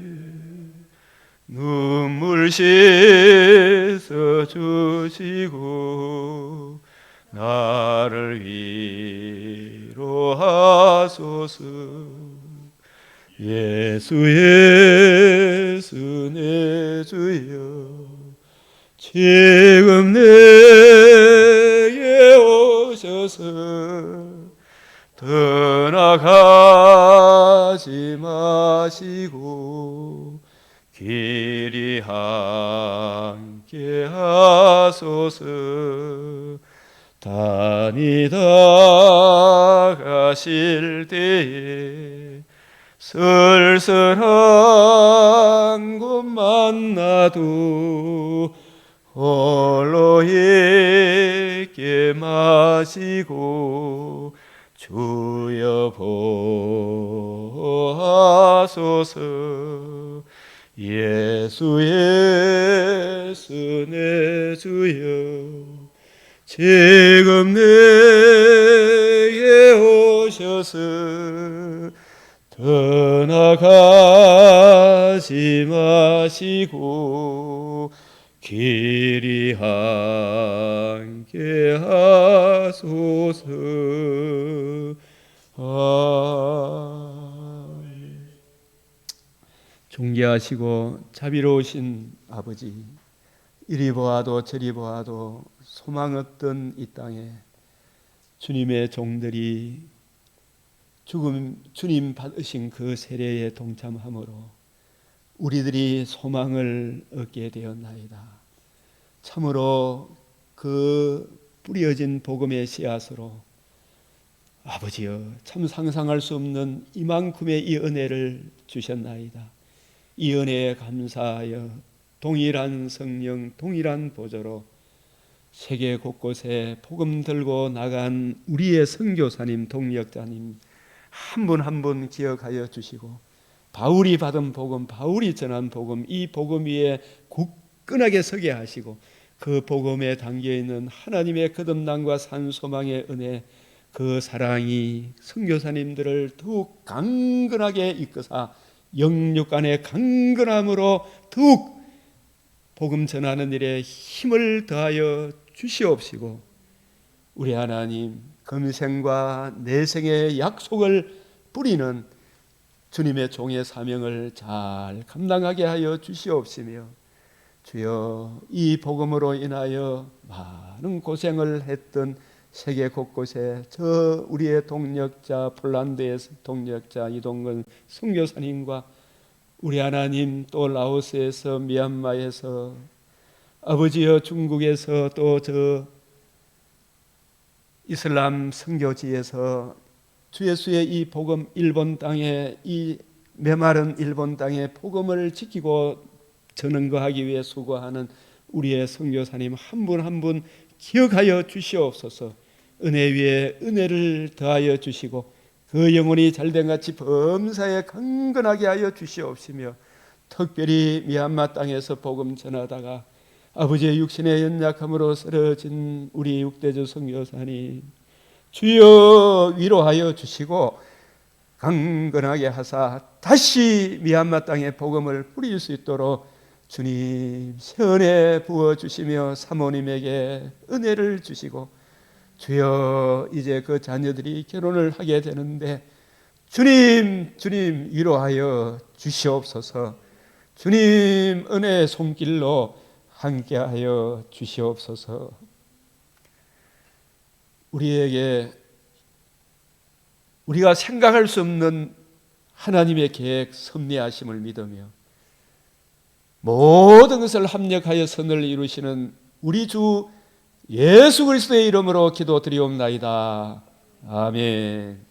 눈물 씻어 주시고 나를 위로하소서. 예수 예수 내 주여 지금 내게 오셔서 떠나가지 마시고 길이 함께 하소서. 다니다 가실 때에 쓸쓸한 곳 만나도 홀로 있게 마시고 주여 보하소서. 예수 예수 내 주여 지금 내게 오셔서 떠나가지 마시고 길이 함께 하소서. 존귀하시고 자비로우신 아버지, 이리 보아도 저리 보아도 소망 없던 이 땅에 주님의 종들이 주님 받으신 그 세례에 동참함으로 우리들이 소망을 얻게 되었나이다. 참으로 그 뿌려진 복음의 씨앗으로 아버지여 참 상상할 수 없는 이만큼의 이 은혜를 주셨나이다. 이 은혜에 감사하여 동일한 성령 동일한 보좌로 세계 곳곳에 복음 들고 나간 우리의 선교사님 동력자님 한 분 한 분 기억하여 주시고 바울이 받은 복음, 바울이 전한 복음, 이 복음 위에 굳건하게 서게 하시고 그 복음에 담겨있는 하나님의 거듭남과 산소망의 은혜, 그 사랑이 선교사님들을 더욱 강건하게 이끄사 영육간의 강건함으로 더욱 복음 전하는 일에 힘을 더하여 주시옵시고 우리 하나님 금생과 내생의 약속을 뿌리는 주님의 종의 사명을 잘 감당하게 하여 주시옵시며, 주여 이 복음으로 인하여 많은 고생을 했던 세계 곳곳에 저 우리의 동력자, 폴란드의 동력자 이동근 선교사님과 우리 하나님, 또 라오스에서, 미얀마에서, 아버지여 중국에서, 또 저 이슬람 선교지에서 주 예수의 이 복음, 일본 땅에, 이 메마른 일본 땅에 복음을 지키고 전언거하기 위해 수고하는 우리의 선교사님 한 분 한 분 기억하여 주시옵소서. 은혜 위에 은혜를 더하여 주시고 그 영혼이 잘된 같이 범사에 강건하게 하여 주시옵시며, 특별히 미얀마 땅에서 복음 전하다가 아버지의 육신의 연약함으로 쓰러진 우리 육대주 선교사님, 주여 위로하여 주시고 강건하게 하사 다시 미얀마 땅에 복음을 뿌릴 수 있도록 주님 선에 부어주시며 사모님에게 은혜를 주시고, 주여 이제 그 자녀들이 결혼을 하게 되는데 주님 위로하여 주시옵소서. 주님 은혜의 손길로 함께하여 주시옵소서. 우리에게 우리가 생각할 수 없는 하나님의 계획 섭리하심을 믿으며 모든 것을 합력하여 선을 이루시는 우리 주 예수 그리스도의 이름으로 기도드리옵나이다. 아멘.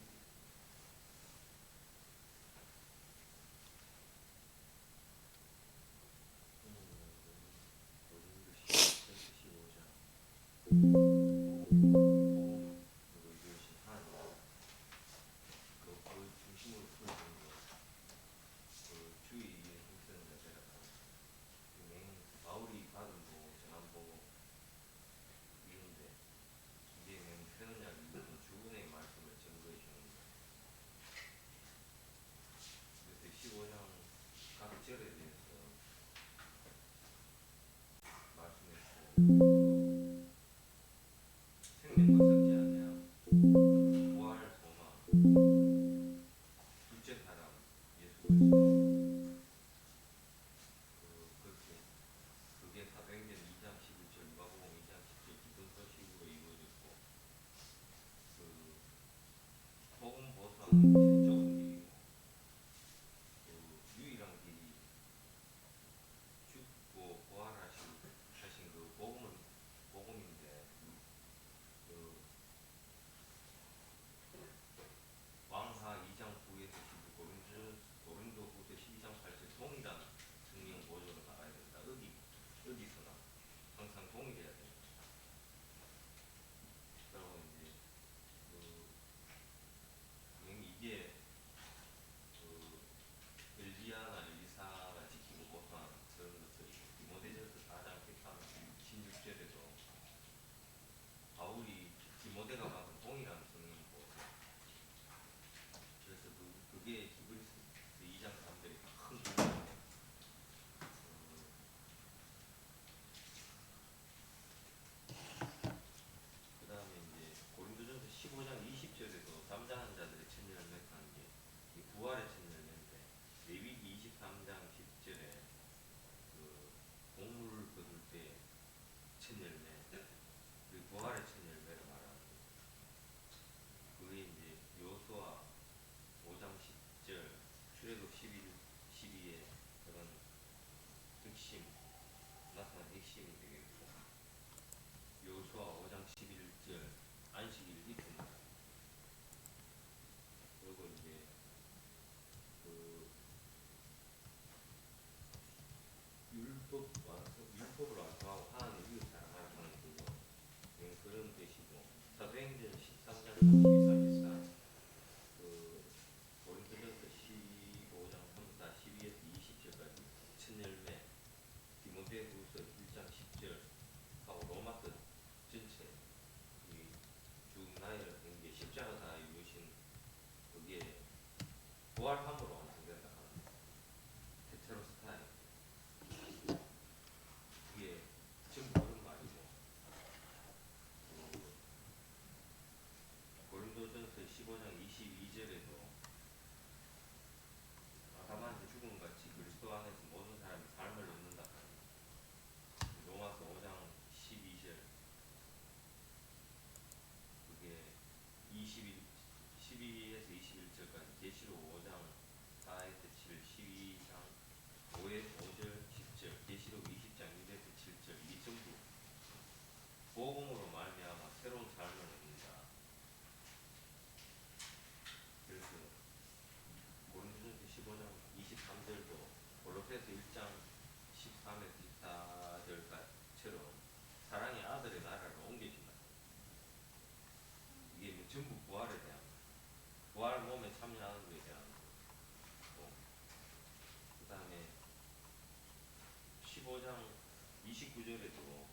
29절에도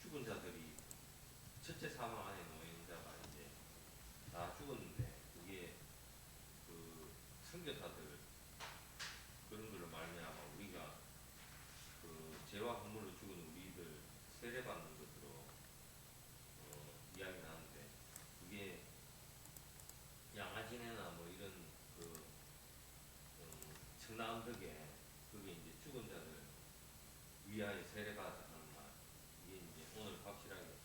죽은 자들이 첫째 사망 안에 놓인 자가 이제 다 죽었는데 그게 그 선교사들 그런 걸로 말미암아 우리가 그 죄와 허물로 죽은 우리들 세례받는 것으로 이야기를 하는데 그게 양아지네나 뭐 이런 그 천남덕에 그게 이제 죽은 자들 위하여 세례받아 하는 말 이게 이제 오늘 확실하게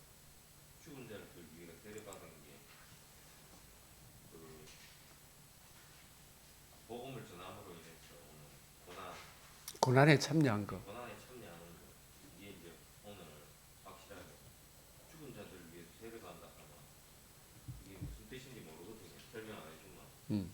죽은 자들 위하여 세례받은 게 그 복음을 전함으로 인해서 오늘 고난에 참여한 거. 고난에 참여하는 거 이게 이제 오늘 확실하게 죽은 자들 위해서 세례받는다 하면 이게 무슨 뜻인지 모르거든요. 설명 안 해주면